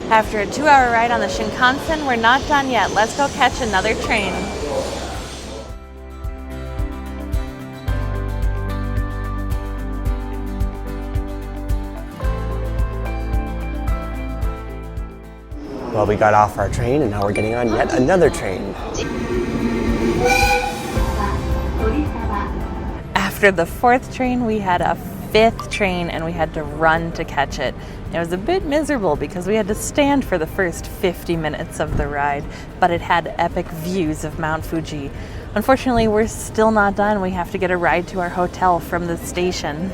A: After a 2-hour ride on the Shinkansen, we're not done yet. Let's go catch another train.
B: Well, we got off our train and now we're getting on yet another train.
A: After the 4th train, we had a 5th train and we had to run to catch it. It was a bit miserable because we had to stand for the first 50 minutes of the ride, but it had epic views of Mount Fuji. Unfortunately, we're still not done. We have to get a ride to our hotel from the station.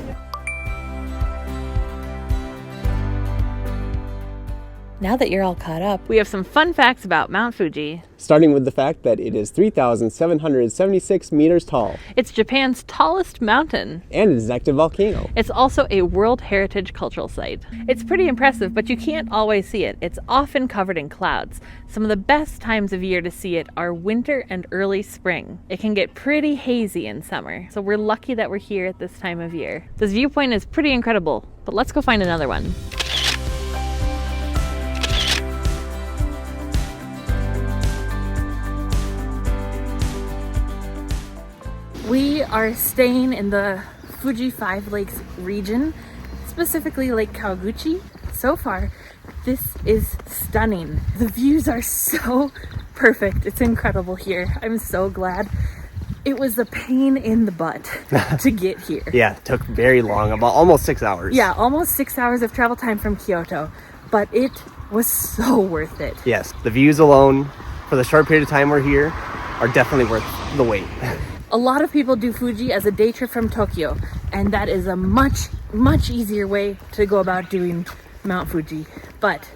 A: Now that you're all caught up, we have some fun facts about Mount Fuji.
B: Starting with the fact that it is 3,776 meters tall.
A: It's Japan's tallest mountain.
B: And it is an active volcano.
A: It's also a World Heritage Cultural Site. It's pretty impressive, but you can't always see it. It's often covered in clouds. Some of the best times of year to see it are winter and early spring. It can get pretty hazy in summer, so we're lucky that we're here at this time of year. This viewpoint is pretty incredible, but let's go find another one. We are staying in the Fuji 5 Lakes region, specifically Lake Kawaguchi. So far, this is stunning. The views are so perfect. It's incredible here. I'm so glad. It was a pain in the butt to get here.
B: Yeah, it took very long, about almost 6 hours.
A: Yeah, almost 6 hours of travel time from Kyoto, but it was so worth it.
B: Yes, the views alone, for the short period of time we're here, are definitely worth the wait.
A: A lot of people do Fuji as a day trip from Tokyo, and that is a much easier way to go about doing Mount Fuji. But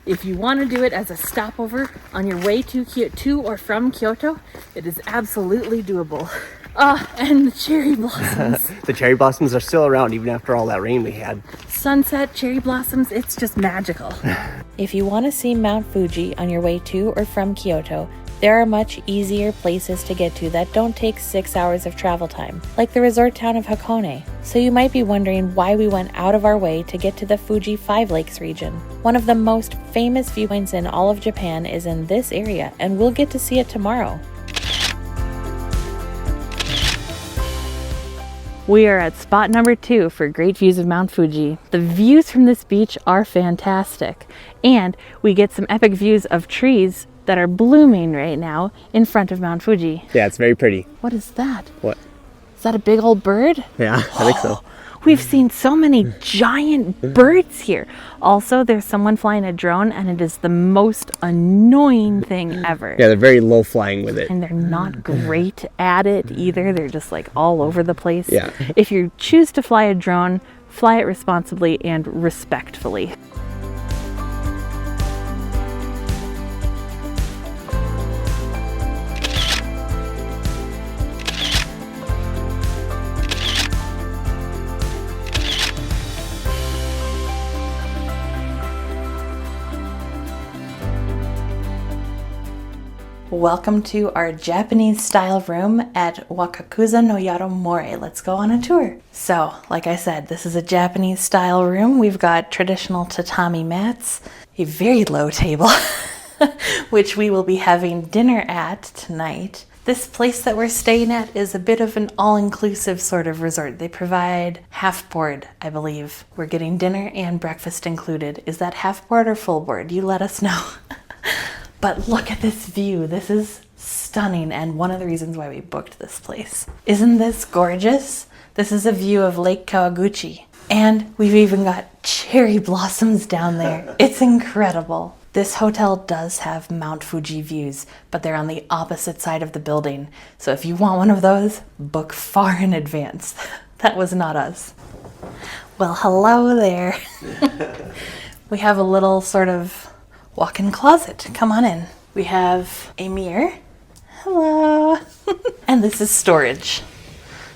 A: if you want to do it as a stopover on your way to or from Kyoto, it is absolutely doable. And the cherry blossoms.
B: The cherry blossoms are still around even after all that rain we had.
A: Sunset, cherry blossoms, it's just magical. If you want to see Mount Fuji on your way to or from Kyoto, there are much easier places to get to that don't take 6 hours of travel time, like the resort town of Hakone. So you might be wondering why we went out of our way to get to the Fuji 5 Lakes region. One of the most famous viewpoints in all of Japan is in this area, and we'll get to see it tomorrow. We are at spot number 2 for great views of Mount Fuji. The views from this beach are fantastic, and we get some epic views of trees that are blooming right now in front of Mount Fuji.
B: Yeah, it's very pretty.
A: What is that?
B: What?
A: Is that a big old bird?
B: Yeah, I think so.
A: We've seen so many giant birds here. Also, there's someone flying a drone, and it is the most annoying thing ever.
B: Yeah, they're very low flying with it.
A: And they're not great at it either. They're just like all over the place.
B: Yeah.
A: If you choose to fly a drone, fly it responsibly and respectfully. Welcome to our Japanese style room at Wakakusa no Yaro More. Let's go on a tour. So, like I said, this is a Japanese style room. We've got traditional tatami mats, a very low table, which we will be having dinner at tonight. This place that we're staying at is a bit of an all-inclusive sort of resort. They provide half board, I believe. We're getting dinner and breakfast included. Is that half board or full board? You let us know. But look at this view. This is stunning, and one of the reasons why we booked this place. Isn't this gorgeous? This is a view of Lake Kawaguchi. And we've even got cherry blossoms down there. It's incredible. This hotel does have Mount Fuji views, but they're on the opposite side of the building. So if you want one of those, book far in advance. That was not us. Well, hello there. We have a little sort of walk-in closet. Come on in. We have a mirror. Hello. And this is storage.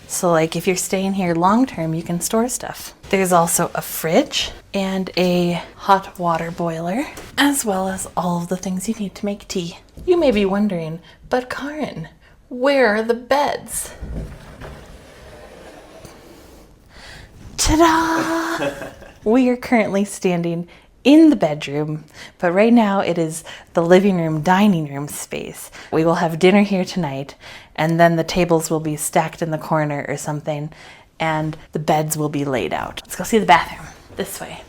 A: So like if you're staying here long-term, you can store stuff. There's also a fridge and a hot water boiler, as well as all of the things you need to make tea. You may be wondering, but Karin, where are the beds? Ta-da! We are currently standing in the bedroom, but right now it is the living room, dining room space. We will have dinner here tonight, and then the tables will be stacked in the corner or something, and the beds will be laid out. Let's go see the bathroom. This way.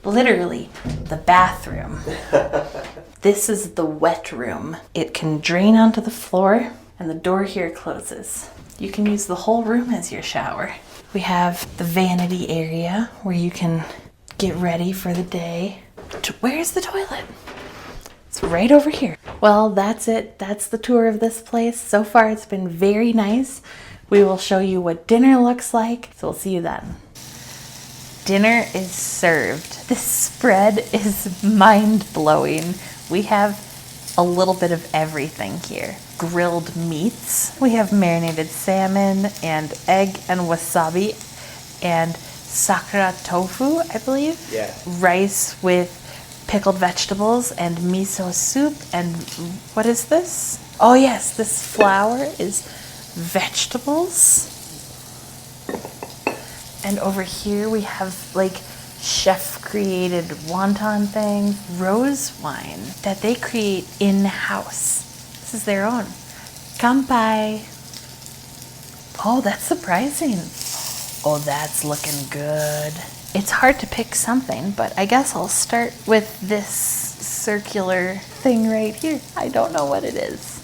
A: literally the bathroom. This is the wet room. It can drain onto the floor and the door here closes. You can use the whole room as your shower. We have the vanity area where you can get ready for the day. Where's the toilet? It's right over here. Well, that's it. That's the tour of this place. So far, it's been very nice. We will show you what dinner looks like. So we'll see you then. Dinner is served. This spread is mind-blowing. We have a little bit of everything here. Grilled meats. We have marinated salmon and egg and wasabi and sakura tofu, I believe.
B: Yeah.
A: Rice with pickled vegetables and miso soup. And what is this? Oh yes, this flour is vegetables. And over here we have like chef created wonton things, rose wine that they create in-house. This is their own. Kanpai. Oh, that's surprising. Oh, that's looking good. It's hard to pick something, but I guess I'll start with this circular thing right here. I don't know what it is.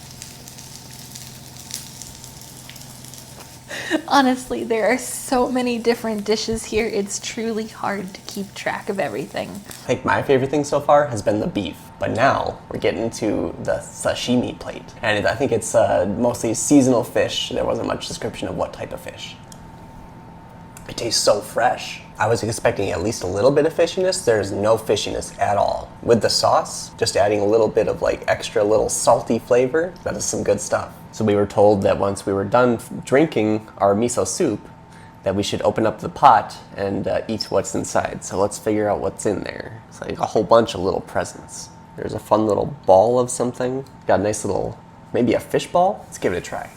A: Honestly, there are so many different dishes here. It's truly hard to keep track of everything.
B: I think my favorite thing so far has been the beef, but now we're getting to the sashimi plate. And I think it's mostly seasonal fish. There wasn't much description of what type of fish. It tastes so fresh. I was expecting at least a little bit of fishiness. There's no fishiness at all. With the sauce, just adding a little bit of like extra little salty flavor, that is some good stuff. So we were told that once we were done drinking our miso soup, that we should open up the pot and eat what's inside. So let's figure out what's in there. It's like a whole bunch of little presents. There's a fun little ball of something. Got a nice little, maybe a fish ball. Let's give it a try.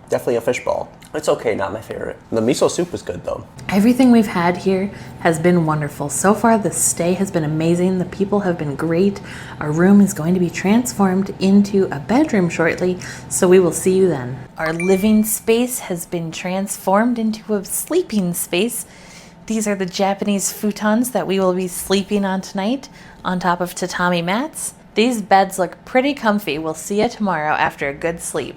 B: Definitely a fish ball. It's okay, not my favorite. The miso soup was good though.
A: Everything we've had here has been wonderful. So far, the stay has been amazing. The people have been great. Our room is going to be transformed into a bedroom shortly, so we will see you then. Our living space has been transformed into a sleeping space. These are the Japanese futons that we will be sleeping on tonight, on top of tatami mats. These beds look pretty comfy. We'll see you tomorrow after a good sleep.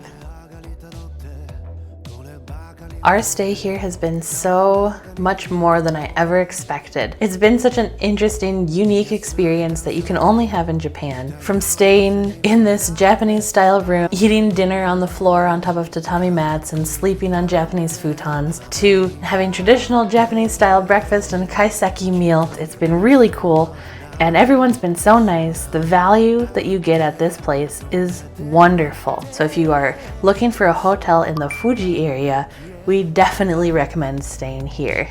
A: Our stay here has been so much more than I ever expected. It's been such an interesting, unique experience that you can only have in Japan. From staying in this Japanese style room, eating dinner on the floor on top of tatami mats and sleeping on Japanese futons, to having traditional Japanese style breakfast and kaiseki meal. It's been really cool. And everyone's been so nice. The value that you get at this place is wonderful. So if you are looking for a hotel in the Fuji area, we definitely recommend staying here.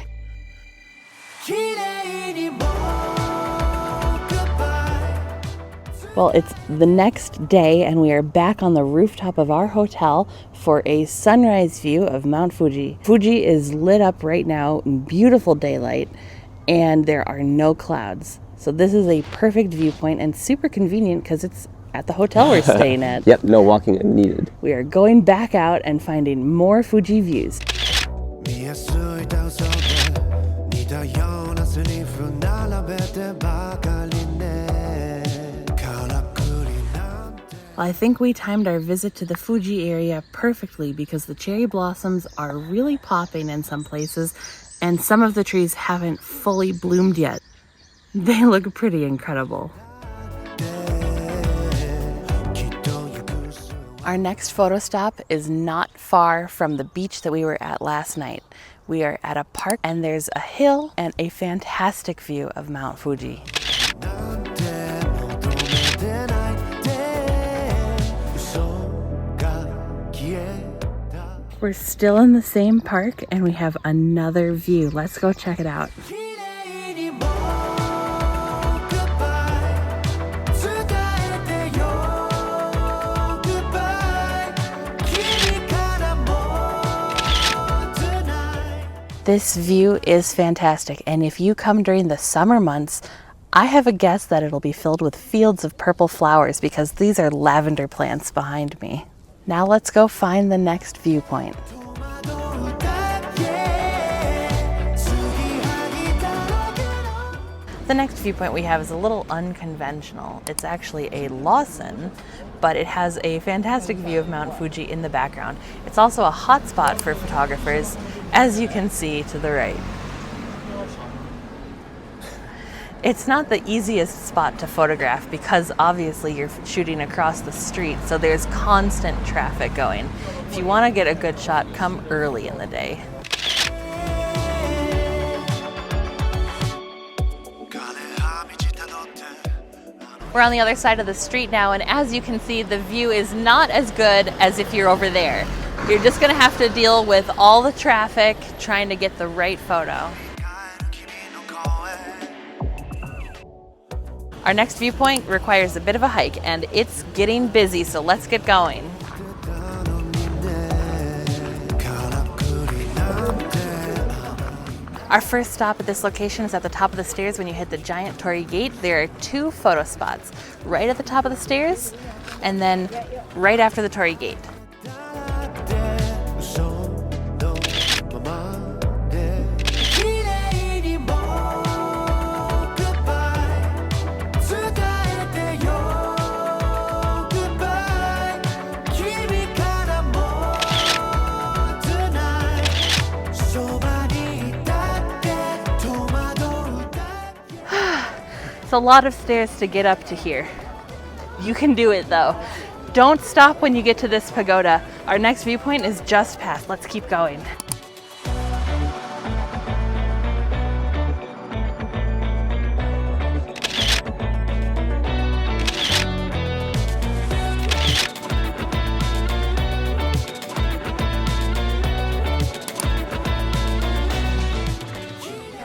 A: Well, it's the next day and we are back on the rooftop of our hotel for a sunrise view of Mount Fuji. Fuji is lit up right now in beautiful daylight and there are no clouds. So this is a perfect viewpoint and super convenient because it's at the hotel we're staying at.
B: Yep, no walking needed.
A: We are going back out and finding more Fuji views. I think we timed our visit to the Fuji area perfectly because the cherry blossoms are really popping in some places and some of the trees haven't fully bloomed yet. They look pretty incredible. Our next photo stop is not far from the beach that we were at last night. We are at a park and there's a hill and a fantastic view of Mount Fuji. We're still in the same park and we have another view. Let's go check it out. This view is fantastic, and if you come during the summer months, I have a guess that it'll be filled with fields of purple flowers because these are lavender plants behind me. Now let's go find the next viewpoint. The next viewpoint we have is a little unconventional. It's actually a Lawson, but it has a fantastic view of Mount Fuji in the background. It's also a hot spot for photographers, as you can see to the right. It's not the easiest spot to photograph because obviously you're shooting across the street, so there's constant traffic going. If you want to get a good shot, come early in the day. We're on the other side of the street now, and as you can see, the view is not as good as if you're over there. You're just gonna have to deal with all the traffic trying to get the right photo. Our next viewpoint requires a bit of a hike, and it's getting busy, so let's get going. Our first stop at this location is at the top of the stairs. When you hit the giant torii gate, there are 2 photo spots, right at the top of the stairs and then right after the torii gate. It's a lot of stairs to get up to here. You can do it though. Don't stop when you get to this pagoda. Our next viewpoint is just past. Let's keep going.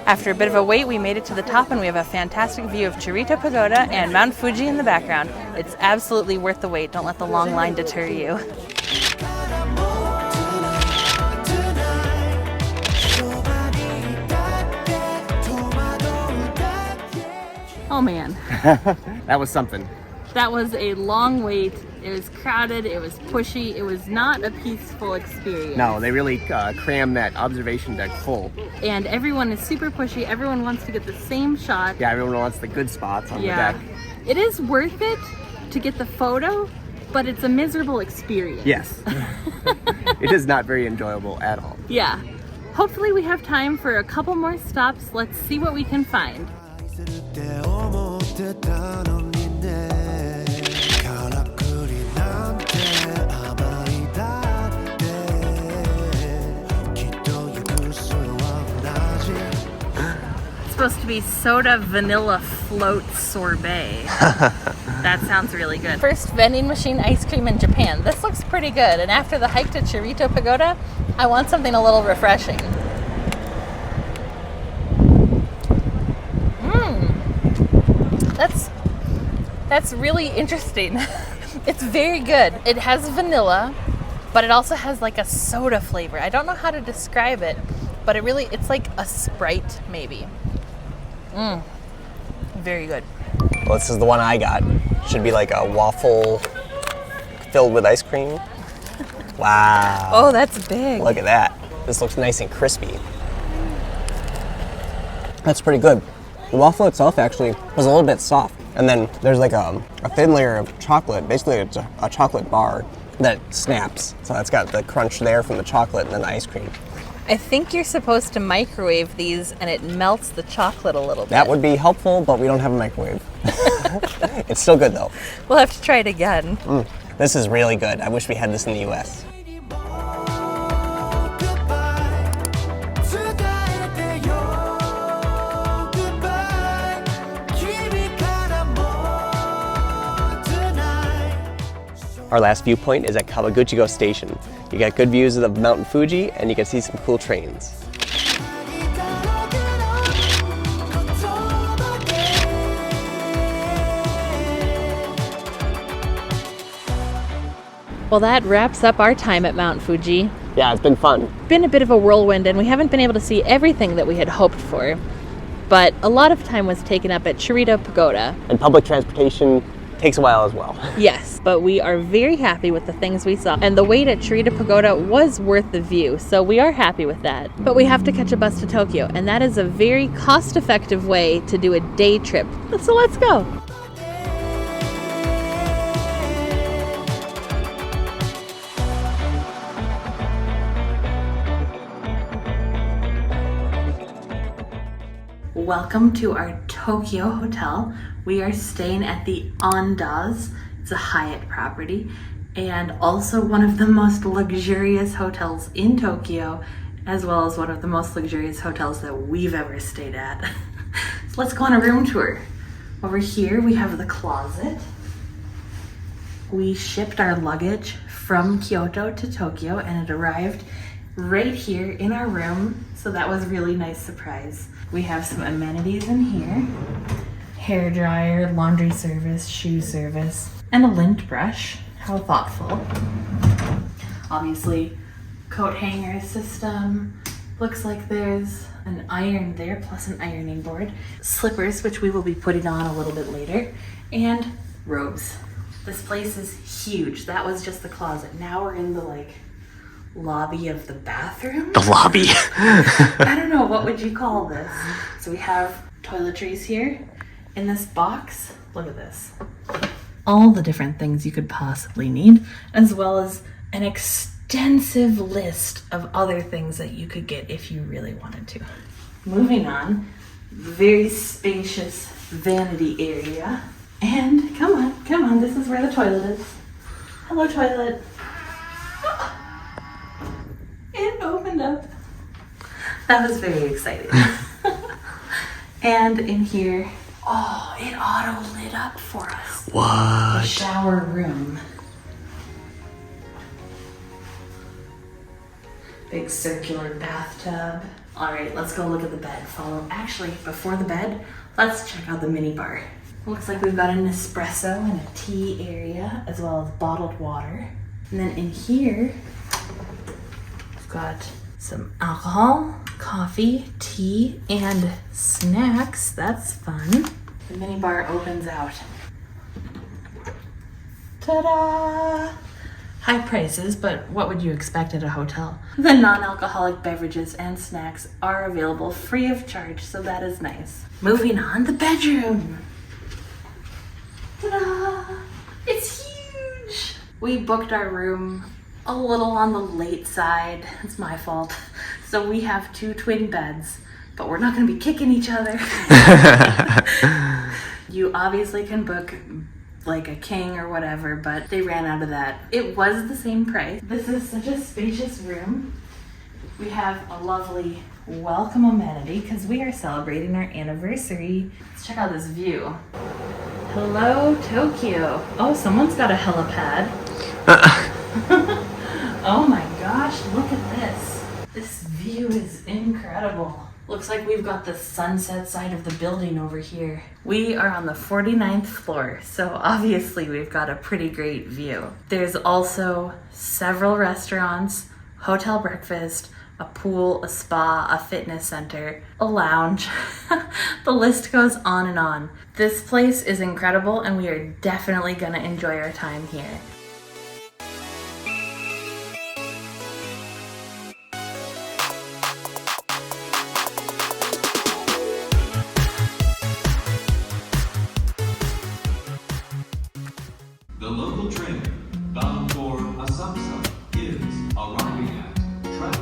A: After a bit of a wait, we made it to the top and we have a fantastic view of Chirita Pagoda and Mount Fuji in the background. It's absolutely worth the wait. Don't let the long line deter you. Oh man.
C: That was something.
A: That was a long wait. It was crowded, it was pushy, it was not a peaceful experience.
C: No, they really crammed that observation deck full.
A: And everyone is super pushy, everyone wants to get the same shot.
C: Yeah, everyone wants the good spots on the deck.
A: It is worth it to get the photo, but it's a miserable experience.
C: Yes. It is not very enjoyable at all.
A: Yeah. Hopefully we have time for a couple more stops. Let's see what we can find. Supposed to be soda vanilla float sorbet. That sounds really good. First vending machine ice cream in Japan. This looks pretty good. And after the hike to Chirita Pagoda, I want something a little refreshing. That's really interesting. It's very good. It has vanilla, but it also has like a soda flavor. I don't know how to describe it, but it's like a Sprite maybe. Very good.
B: Well, this is the one I got. Should be like a waffle filled with ice cream. Wow.
A: Oh, that's big.
B: Look at that. This looks nice and crispy. That's pretty good. The waffle itself actually was a little bit soft. And then there's like a thin layer of chocolate. Basically, it's a chocolate bar that snaps. So it's got the crunch there from the chocolate and then the ice cream.
A: I think you're supposed to microwave these and it melts the chocolate a little bit.
B: That would be helpful, but we don't have a microwave. It's still good though.
A: We'll have to try it again.
B: This is really good. I wish we had this in the US. Our last viewpoint is at Kawaguchi-go Station. You got good views of the Mount Fuji and you can see some cool trains.
A: Well, that wraps up our time at Mount Fuji.
B: Yeah, it's been fun.
A: Been a bit of a whirlwind and we haven't been able to see everything that we had hoped for. But a lot of time was taken up at Chirita Pagoda.
B: And public transportation
C: takes a while as well.
A: Yes, but we are very happy with the things we saw. And the wait at Narita Pagoda was worth the view, so we are happy with that. But we have to catch a bus to Tokyo, and that is a very cost-effective way to do a day trip. So let's go. Welcome to our Tokyo hotel. We are staying at the Andaz. It's a Hyatt property and also one of the most luxurious hotels in Tokyo, as well as one of the most luxurious hotels that we've ever stayed at. So let's go on a room tour. Over here we have the closet. We shipped our luggage from Kyoto to Tokyo and it arrived right here in our room, so that was a really nice surprise. We have some amenities in here. Hair dryer, laundry service, shoe service, and a lint brush. How thoughtful. Obviously, coat hanger system. Looks like there's an iron there, plus an ironing board. Slippers, which we will be putting on a little bit later, and robes. This place is huge. That was just the closet. Now we're in the lobby of the bathroom.
C: The lobby.
A: I don't know, what would you call this? So we have toiletries here. In this box, look at this. All the different things you could possibly need, as well as an extensive list of other things that you could get if you really wanted to. Moving on, very spacious vanity area. And come on, this is where the toilet is. Hello, toilet. It opened up. That was very exciting. And in here, oh, it auto lit up for us.
C: What?
A: The shower room. Big circular bathtub. All right, let's go look at the bed. Actually, before the bed, let's check out the mini bar. Looks like we've got an espresso and a tea area, as well as bottled water. And then in here, we've got some alcohol, coffee, tea, and snacks. That's fun. The mini bar opens out. Ta-da! High prices, but what would you expect at a hotel? The non-alcoholic beverages and snacks are available free of charge, so that is nice. Moving on, the bedroom. Ta-da! It's huge! We booked our room a little on the late side. It's my fault. So we have 2 twin beds, but we're not going to be kicking each other. You obviously can book like a king or whatever, but they ran out of that. It was the same price. This is such a spacious room. We have a lovely welcome amenity because we are celebrating our anniversary. Let's check out this view. Hello, Tokyo. Oh, someone's got a helipad. Oh my gosh, look at this. This view is incredible. Looks like we've got the sunset side of the building over here. We are on the 49th floor, so obviously we've got a pretty great view. There's also several restaurants, hotel breakfast, a pool, a spa, a fitness center, a lounge. The list goes on and on. This place is incredible and we are definitely gonna enjoy our time here.
D: The local train bound for Asakusa is arriving at track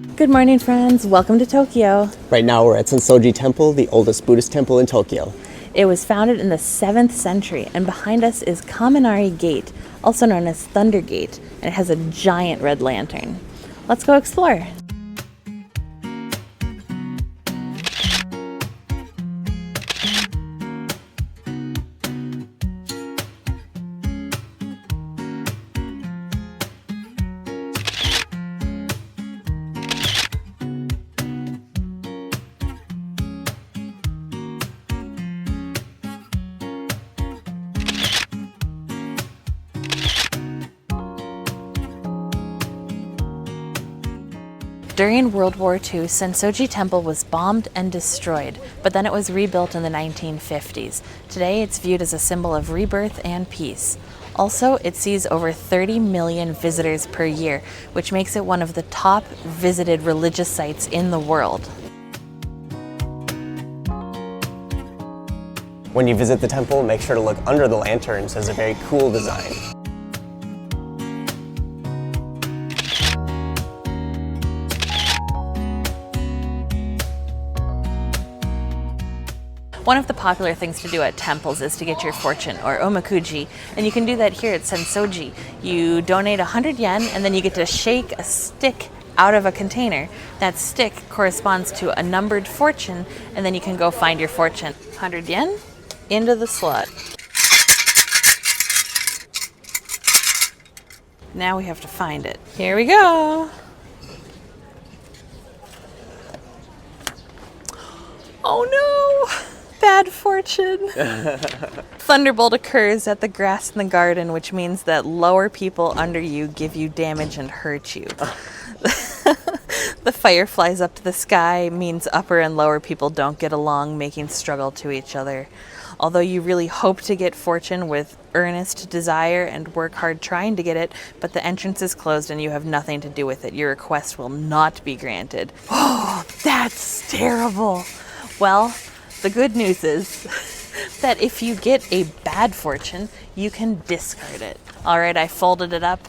D: 2.
A: Good morning, friends. Welcome to Tokyo.
C: Right now we're at Tenryu-ji Temple, the oldest Buddhist temple in Tokyo.
A: It was founded in the 7th century, and behind us is Inari Gate, also known as Thunder Gate, and it has a giant red lantern. Let's go explore. During World War II, Sensoji Temple was bombed and destroyed, but then it was rebuilt in the 1950s. Today, it's viewed as a symbol of rebirth and peace. Also, it sees over 30 million visitors per year, which makes it one of the top visited religious sites in the world.
B: When you visit the temple, make sure to look under the lanterns as a very cool design.
A: One of the popular things to do at temples is to get your fortune, or omakuji, and you can do that here at Sensoji. You donate 100 yen, and then you get to shake a stick out of a container. That stick corresponds to a numbered fortune, and then you can go find your fortune. 100 yen, into the slot. Now we have to find it. Here we go. Oh no! Bad fortune. Thunderbolt occurs at the grass in the garden, which means that lower people under you give you damage and hurt you. The fire flies up to the sky means upper and lower people don't get along, making struggle to each other. Although you really hope to get fortune with earnest desire and work hard trying to get it, but the entrance is closed and you have nothing to do with it. Your request will not be granted. Oh, that's terrible. Well, the good news is that if you get a bad fortune, you can discard it. All right, I folded it up.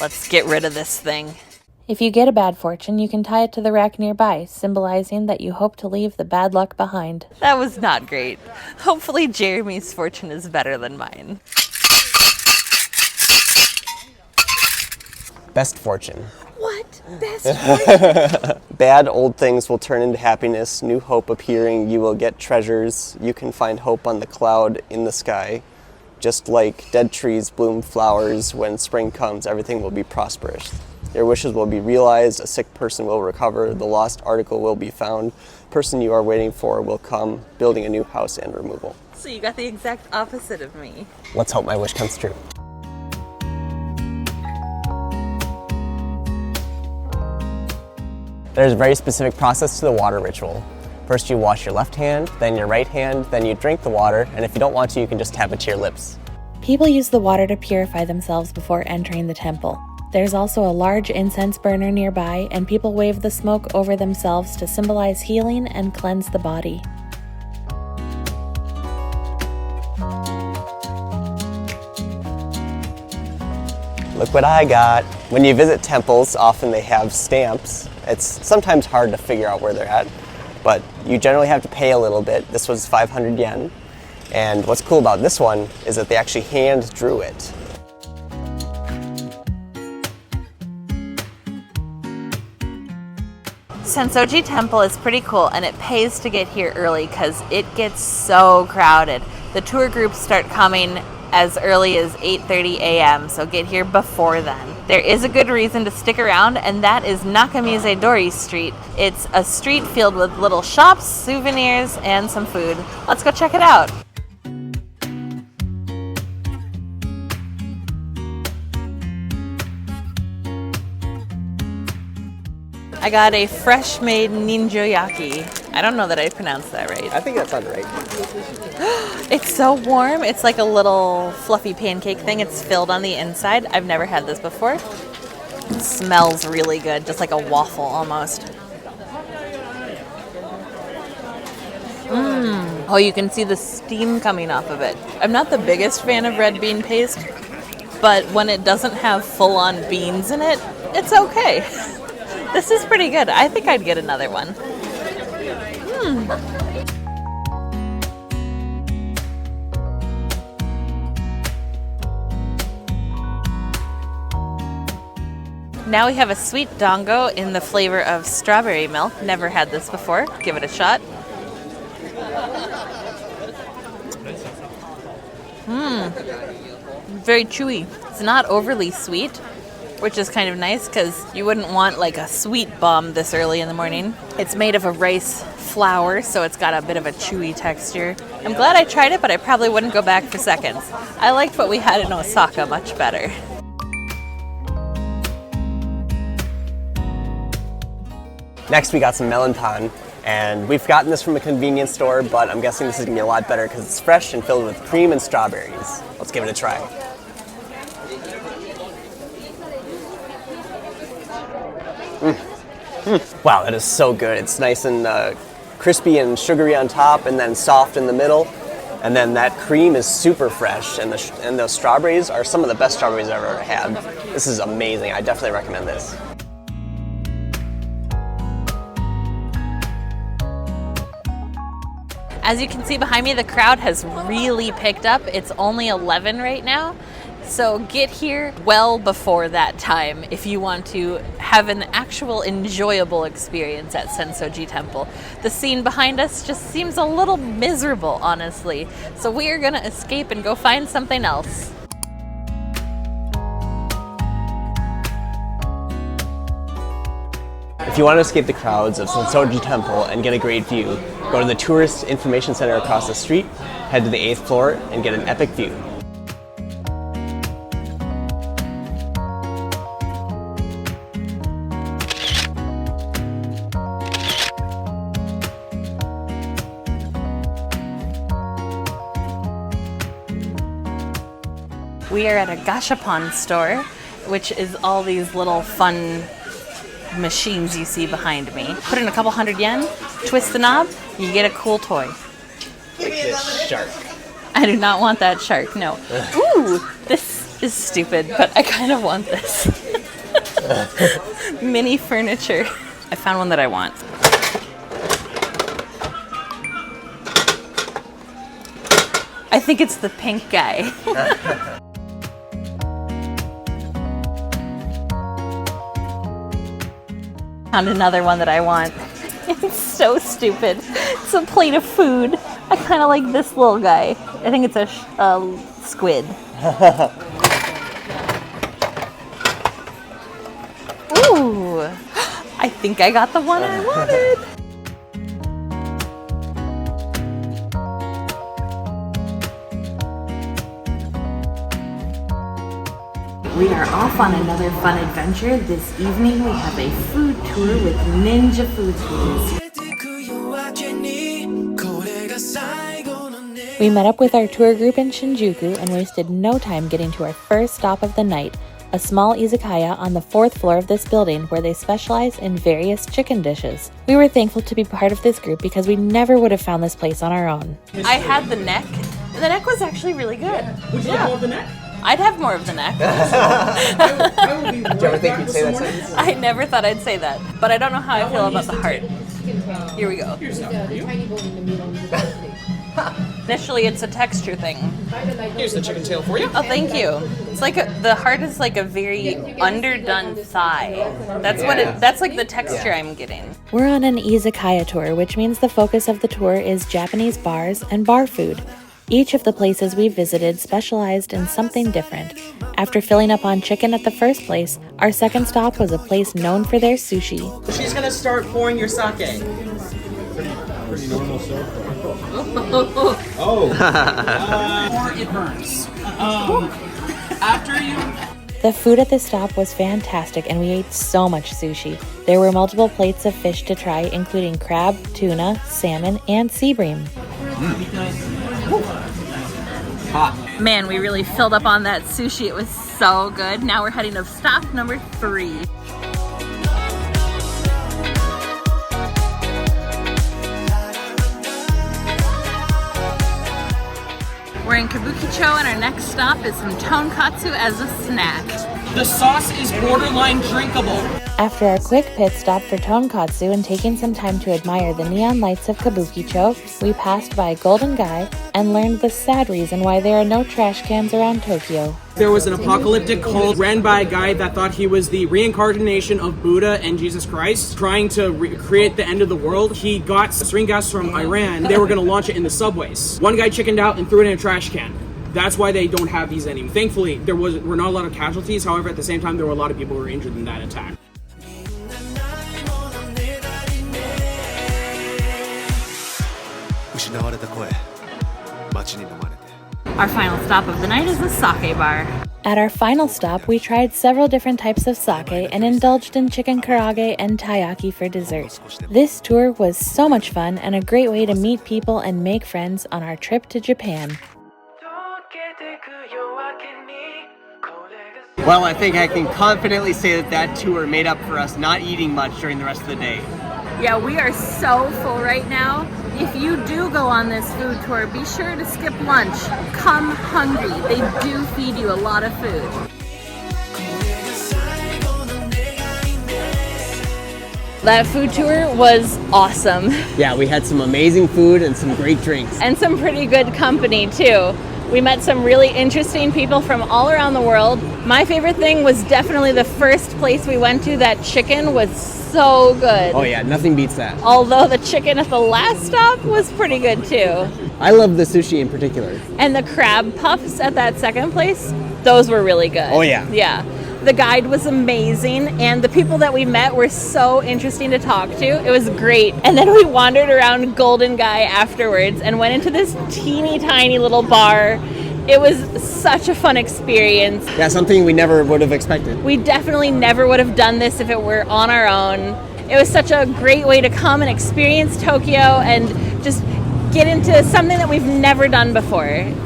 A: Let's get rid of this thing. If you get a bad fortune, you can tie it to the rack nearby, symbolizing that you hope to leave the bad luck behind. That was not great. Hopefully Jeremy's fortune is better than mine.
B: Best fortune.
A: What? Best fortune?
B: Bad old things will turn into happiness, new hope appearing, you will get treasures, you can find hope on the cloud in the sky. Just like dead trees bloom flowers, when spring comes, everything will be prosperous. Your wishes will be realized, a sick person will recover, the lost article will be found, person you are waiting for will come, building a new house and removal.
A: So you got the exact opposite of me.
B: Let's hope my wish comes true. There's a very specific process to the water ritual. First you wash your left hand, then your right hand, then you drink the water, and if you don't want to, you can just tap it to your lips.
A: People use the water to purify themselves before entering the temple. There's also a large incense burner nearby, and people wave the smoke over themselves to symbolize healing and cleanse the body.
B: Look what I got. When you visit temples, often they have stamps. It's sometimes hard to figure out where they're at, but you generally have to pay a little bit. This was 500 yen. And what's cool about this one is that they actually hand drew it.
A: Sensoji Temple is pretty cool, and it pays to get here early because it gets so crowded. The tour groups start coming as early as 8:30 a.m., so get here before then. There is a good reason to stick around, and that is Nakamize-dori Street. It's a street filled with little shops, souvenirs, and some food. Let's go check it out. I got a fresh-made ninjoyaki. I don't know that I pronounced that right.
B: I think that sounded right.
A: It's so warm. It's like a little fluffy pancake thing. It's filled on the inside. I've never had this before. It smells really good, just like a waffle almost. Oh, you can see the steam coming off of it. I'm not the biggest fan of red bean paste, but when it doesn't have full-on beans in it, it's okay. This is pretty good. I think I'd get another one. Now we have a sweet dango in the flavor of strawberry milk. Never had this before. Give it a shot. Very chewy. It's not overly sweet, which is kind of nice because you wouldn't want like a sweet bomb this early in the morning. It's made of a rice flour, so it's got a bit of a chewy texture. I'm glad I tried it, but I probably wouldn't go back for seconds. I liked what we had in Osaka much better.
C: Next, we got some melon pan, and we've gotten this from a convenience store, but I'm guessing this is gonna be a lot better because it's fresh and filled with cream and strawberries. Let's give it a try. Wow, that is so good. It's nice and crispy and sugary on top, and then soft in the middle. And then that cream is super fresh, and the strawberries are some of the best strawberries I've ever had. This is amazing. I definitely recommend this.
A: As you can see behind me, the crowd has really picked up. It's only 11 right now. So get here well before that time if you want to have an actual enjoyable experience at Tenryu-ji Temple. The scene behind us just seems a little miserable, honestly. So we are gonna escape and go find something else.
C: If you want to escape the crowds of Tenryu-ji Temple and get a great view, go to the Tourist Information Center across the street, head to the 8th floor, and get an epic view.
A: We are at a gashapon store, which is all these little fun machines you see behind me. Put in a couple hundred yen, twist the knob, you get a cool toy.
C: Like this shark.
A: I do not want that shark, no. Ooh, this is stupid, but I kind of want this. Mini furniture. I found one that I want. I think it's the pink guy. Found another one that I want. It's so stupid. It's a plate of food. I kind of like this little guy. I think it's a squid. Ooh, I think I got the one I wanted. We are off on another fun adventure. This evening we have a food tour with Ninja Food Tours. We met up with our tour group in Shinjuku and wasted no time getting to our first stop of the night, a small izakaya on the 4th floor of this building where they specialize in various chicken dishes. We were thankful to be part of this group because we never would have found this place on our own. I had the neck. The neck was actually really good.
E: Would you like more of the neck?
A: I'd have more of the neck.
C: Did you ever think you'd say that sentence?
A: I never thought I'd say that, but I don't know how I feel about the heart. Here we go. Initially, it's a texture thing.
E: Here's the chicken tail for you.
A: Oh, thank you. It's like the heart is like a very underdone thigh. That's what it. That's like the texture I'm getting. We're on an izakaya tour, which means the focus of the tour is Japanese bars and bar food. Each of the places we visited specialized in something different. After filling up on chicken at the first place, our second stop was a place known for their sushi.
E: She's gonna start pouring your sake.
F: Pretty normal so far.
E: Or it burns. After you...
A: The food at this stop was fantastic and we ate so much sushi. There were multiple plates of fish to try, including crab, tuna, salmon, and sea bream.
C: Hot.
A: Man, we really filled up on that sushi. It was so good. Now we're heading to stop number 3. We're in Kabukicho and our next stop is some tonkatsu as a snack.
E: The sauce is borderline drinkable.
A: After our quick pit stop for tonkatsu and taking some time to admire the neon lights of Kabukicho, we passed by Golden Gai and learned the sad reason why there are no trash cans around Tokyo.
E: There was an apocalyptic cult ran by a guy that thought he was the reincarnation of Buddha and Jesus Christ, trying to create the end of the world. He got sarin gas from Iran. They were going to launch it in the subways. One guy chickened out and threw it in a trash can. That's why they don't have these anymore. Thankfully, there were not a lot of casualties. However, at the same time, there were a lot of people who were injured in that attack.
A: Our final stop of the night is the sake bar. At our final stop, we tried several different types of sake and indulged in chicken karage and taiyaki for dessert. This tour was so much fun and a great way to meet people and make friends on our trip to Japan.
C: Well, I think I can confidently say that tour made up for us not eating much during the rest of the day.
A: Yeah, we are so full right now. If you do go on this food tour, be sure to skip lunch. Come hungry. They do feed you a lot of food. That food tour was awesome.
C: Yeah, we had some amazing food and some great drinks.
A: And some pretty good company too. We met some really interesting people from all around the world. My favorite thing was definitely the first place we went to. That chicken was so good.
C: Oh yeah, nothing beats that.
A: Although the chicken at the last stop was pretty good too.
C: I love the sushi in particular.
A: And the crab puffs at that second place, those were really good.
C: Oh yeah.
A: Yeah. The guide was amazing, and the people that we met were so interesting to talk to. It was great. And then we wandered around Golden Gai afterwards and went into this teeny tiny little bar. It was such a fun experience.
C: Yeah, something we never would have expected.
A: We definitely never would have done this if it were on our own. It was such a great way to come and experience Tokyo and just get into something that we've never done before.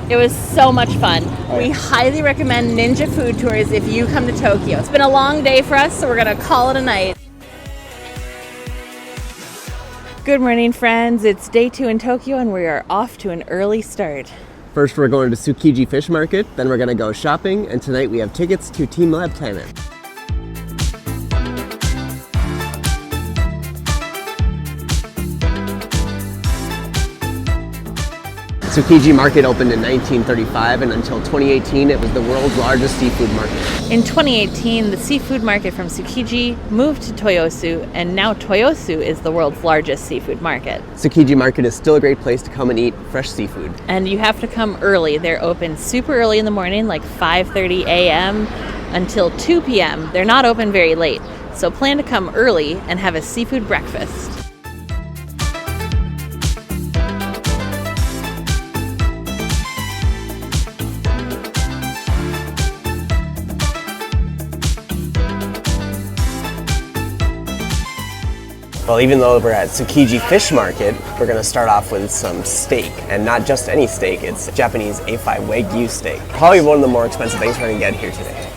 A: It was so much fun. We highly recommend Ninja food tours if you come to Tokyo. It's been a long day for us, so we're gonna call it a night. Good morning, friends. It's day 2 in Tokyo and we are off to an early start.
C: First we're going to Tsukiji Fish Market, then we're going to go shopping, and tonight we have tickets to teamLab Thailand. Tsukiji Market opened in 1935, and until 2018 it was the world's largest seafood market.
A: In 2018, the seafood market from Tsukiji moved to Toyosu, and now Toyosu is the world's largest seafood market.
C: Tsukiji Market is still a great place to come and eat fresh seafood.
A: And you have to come early. They're open super early in the morning, like 5:30 a.m. until 2 p.m. They're not open very late, so plan to come early and have a seafood breakfast.
C: Well, even though we're at Tsukiji Fish Market, we're going to start off with some steak. And not just any steak, it's Japanese A5 Wagyu steak. Probably one of the more expensive things we're going to get here today.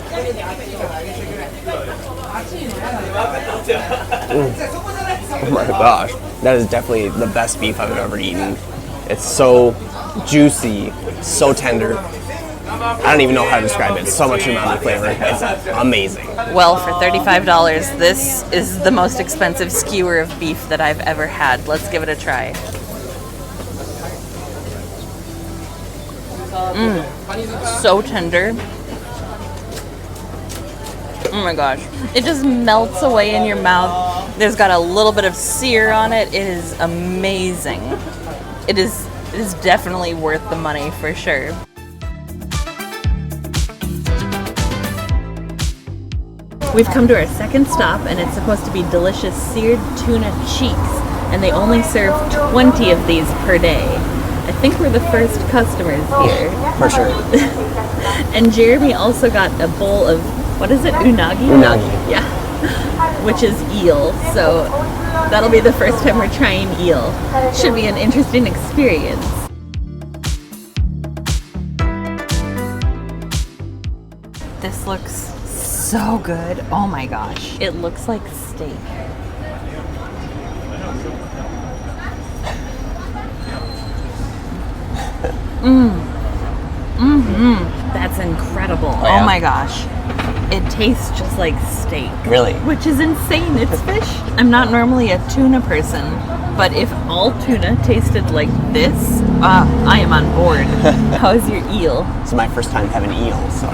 C: Oh my gosh. That is definitely the best beef I've ever eaten. It's so juicy, so tender. I don't even know how to describe it. It's so much umami flavor. It's amazing.
A: Well, for $35, this is the most expensive skewer of beef that I've ever had. Let's give it a try. So tender. Oh my gosh. It just melts away in your mouth. There's got a little bit of sear on it. It is amazing. It is definitely worth the money for sure. We've come to our second stop, and it's supposed to be delicious seared tuna cheeks, and they only serve 20 of these per day. I think we're the first customers here.
C: For sure.
A: And Jeremy also got a bowl of, what is it, unagi?
C: Unagi.
A: Yeah, which is eel, so that'll be the first time we're trying eel. Should be an interesting experience. This looks so good. Oh my gosh. It looks like steak. That's incredible.
C: Oh, yeah.
A: Oh my gosh. It tastes just like steak.
C: Really?
A: Which is insane. It's fish. I'm not normally a tuna person, but if all tuna tasted like this, I am on board. How is your eel?
C: It's my first time having eel, so.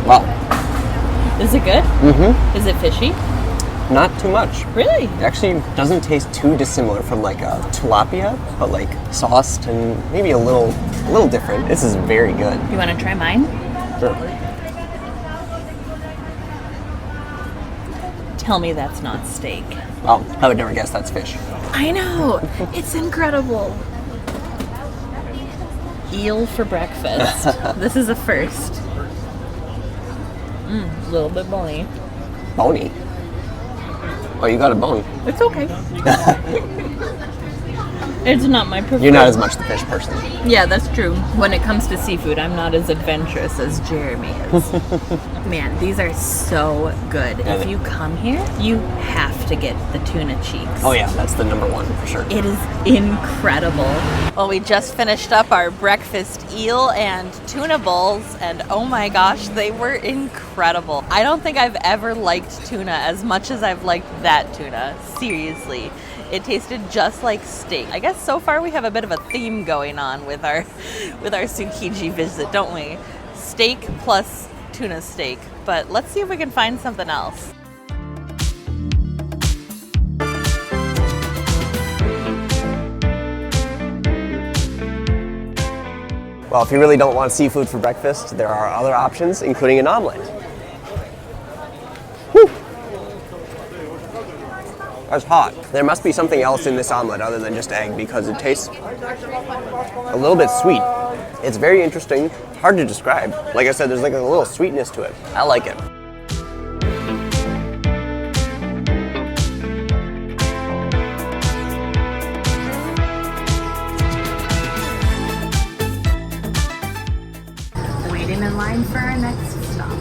C: Wow.
A: Is it good?
C: Mm-hmm.
A: Is it fishy?
C: Not too much.
A: Really?
C: It actually doesn't taste too dissimilar from like a tilapia, but like sauced and maybe a little different. This is very good.
A: You want to try mine?
C: Sure.
A: Tell me that's not steak.
C: Well, I would never guess that's fish.
A: I know. It's incredible. eel for breakfast. This is a first. A little bit bony.
C: Bony? Oh, you got a bone.
A: It's okay. It's not my preferred.
C: You're not as much the fish person.
A: Yeah, that's true. When it comes to seafood, I'm not as adventurous as Jeremy is. Man, these are so good. If you come here, you have to get the tuna cheeks.
C: Oh yeah, that's the #1 for sure.
A: It is incredible. Well, we just finished up our breakfast eel and tuna bowls, and oh my gosh, they were incredible. I don't think I've ever liked tuna as much as I've liked that tuna. Seriously. It tasted just like steak. I guess so far we have a bit of a theme going on with our Tsukiji visit, don't we? Steak plus tuna steak. But let's see if we can find something else.
C: Well, if you really don't want seafood for breakfast, there are other options, including an omelet. Whew. That's hot. There must be something else in this omelet other than just egg because it tastes a little bit sweet. It's very interesting, hard to describe. Like I said, there's like a little sweetness to it. I like it.
A: Waiting in line for our next stop.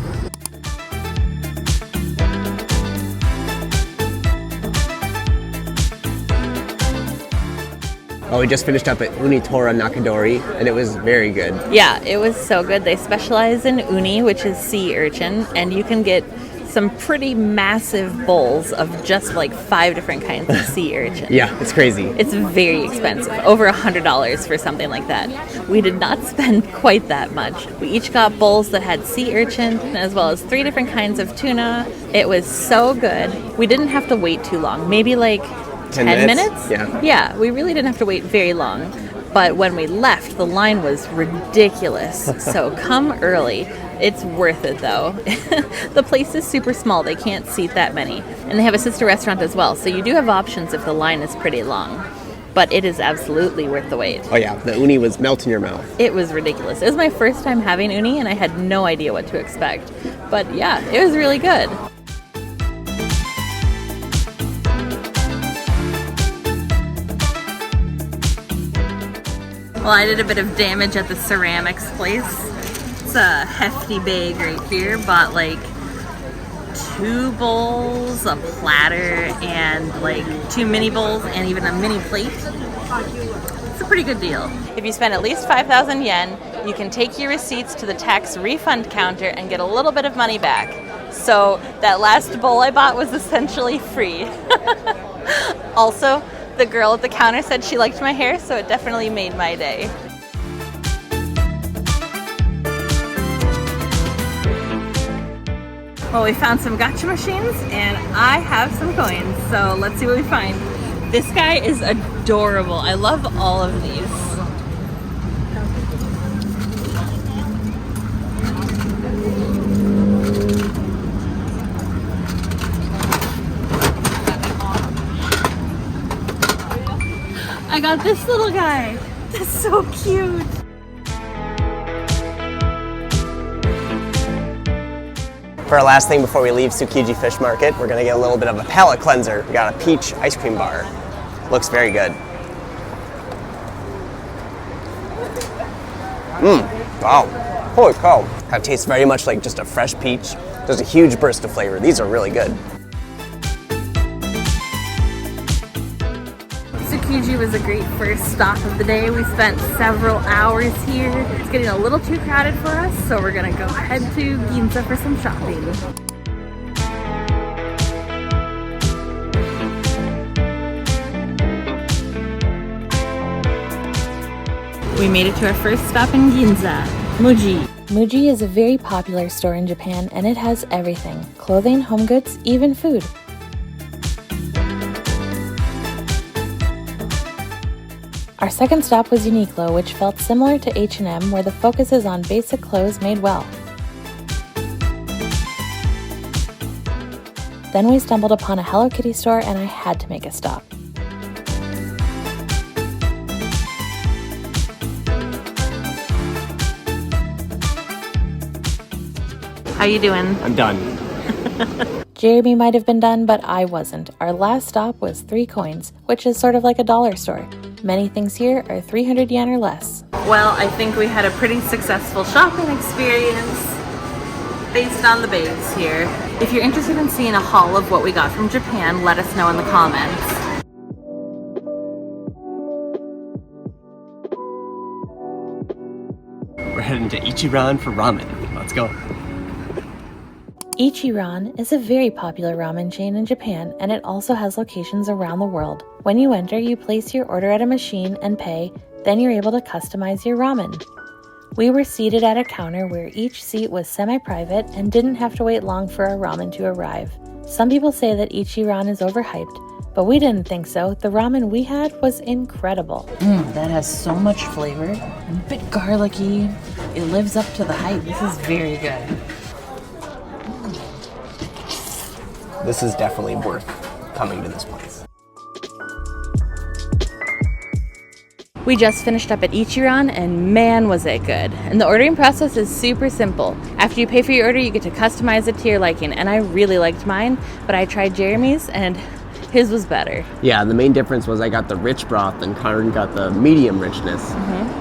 C: Oh, we just finished up at Unitora Nakadori, and it was very good.
A: Yeah, it was so good. They specialize in uni, which is sea urchin, and you can get some pretty massive bowls of just like 5 different kinds of sea urchin.
C: Yeah, it's crazy.
A: It's very expensive, over $100 for something like that. We did not spend quite that much. We each got bowls that had sea urchin, as well as 3 different kinds of tuna. It was so good. We didn't have to wait too long, maybe like 10 minutes?
C: Yeah.
A: Yeah, we really didn't have to wait very long. But when we left, the line was ridiculous. So come early. It's worth it though. The place is super small. They can't seat that many. And they have a sister restaurant as well. So you do have options if the line is pretty long. But it is absolutely worth the wait.
C: Oh yeah, the uni was melt in your mouth.
A: It was ridiculous. It was my first time having uni and I had no idea what to expect. But yeah, it was really good. Well, I did a bit of damage at the ceramics place. It's a hefty bag right here. Bought like 2 bowls, a platter, and like 2 mini bowls, and even a mini plate. It's a pretty good deal. If you spend at least 5,000 yen, you can take your receipts to the tax refund counter and get a little bit of money back. So that last bowl I bought was essentially free. Also, the girl at the counter said she liked my hair, so it definitely made my day. Well, we found some gacha machines, and I have some coins, so let's see what we find. This guy is adorable. I love all of these. I got this little guy. That's so cute.
C: For our last thing before we leave Tsukiji Fish Market, we're gonna get a little bit of a palate cleanser. We got a peach ice cream bar. Looks very good. Wow, holy cow. That tastes very much like just a fresh peach. There's a huge burst of flavor. These are really good.
A: Tsukiji was a great first stop of the day. We spent several hours here. It's getting a little too crowded for us, so we're gonna go head to Ginza for some shopping. We made it to our first stop in Ginza, Muji. Muji is a very popular store in Japan, and it has everything: clothing, home goods, even food. Our second stop was Uniqlo, which felt similar to H&M, where the focus is on basic clothes made well. Then we stumbled upon a Hello Kitty store, and I had to make a stop. How you doing?
C: I'm done.
A: Jeremy might have been done, but I wasn't. Our last stop was 3 coins, which is sort of like a dollar store. Many things here are 300 yen or less. Well, I think we had a pretty successful shopping experience based on the babes here. If you're interested in seeing a haul of what we got from Japan, let us know in the comments.
C: We're heading to Ichiran for ramen. Let's go.
A: Ichiran is a very popular ramen chain in Japan, and it also has locations around the world. When you enter, you place your order at a machine and pay, then you're able to customize your ramen. We were seated at a counter where each seat was semi-private and didn't have to wait long for our ramen to arrive. Some people say that Ichiran is overhyped, but we didn't think so. The ramen we had was incredible. That has so much flavor, a bit garlicky. It lives up to the hype. This is very good.
C: This is definitely worth coming to this place.
A: We just finished up at Ichiran, and man was it good. And the ordering process is super simple. After you pay for your order, you get to customize it to your liking, and I really liked mine, but I tried Jeremy's and his was better.
C: Yeah, the main difference was I got the rich broth and Karin got the medium richness.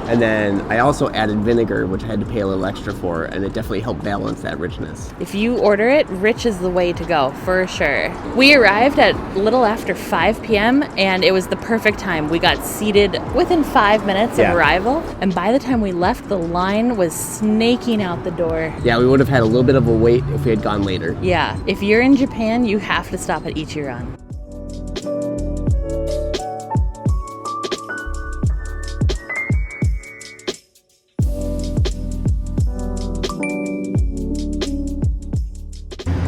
C: And then I also added vinegar, which I had to pay a little extra for, and it definitely helped balance that richness.
A: If you order it, rich is the way to go, for sure. We arrived at little after 5 p.m. and it was the perfect time. We got seated within 5 minutes of arrival, and by the time we left, the line was snaking out the door.
C: Yeah, we would have had a little bit of a wait if we had gone later.
A: Yeah, if you're in Japan, you have to stop at Ichiran.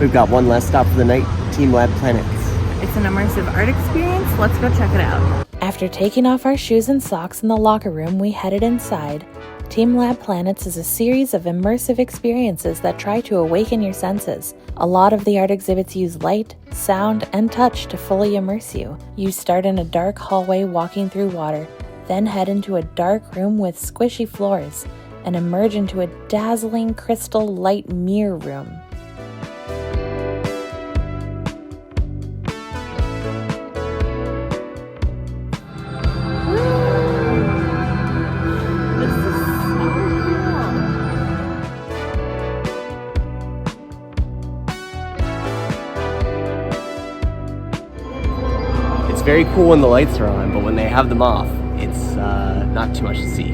C: We've got one last stop for the night, teamLab Planets.
A: It's an immersive art experience. Let's go check it out. After taking off our shoes and socks in the locker room, we headed inside. teamLab Planets is a series of immersive experiences that try to awaken your senses. A lot of the art exhibits use light, sound, and touch to fully immerse you. You start in a dark hallway walking through water, then head into a dark room with squishy floors, and emerge into a dazzling crystal light mirror room.
C: It's very cool when the lights are on, but when they have them off, it's not too much to see.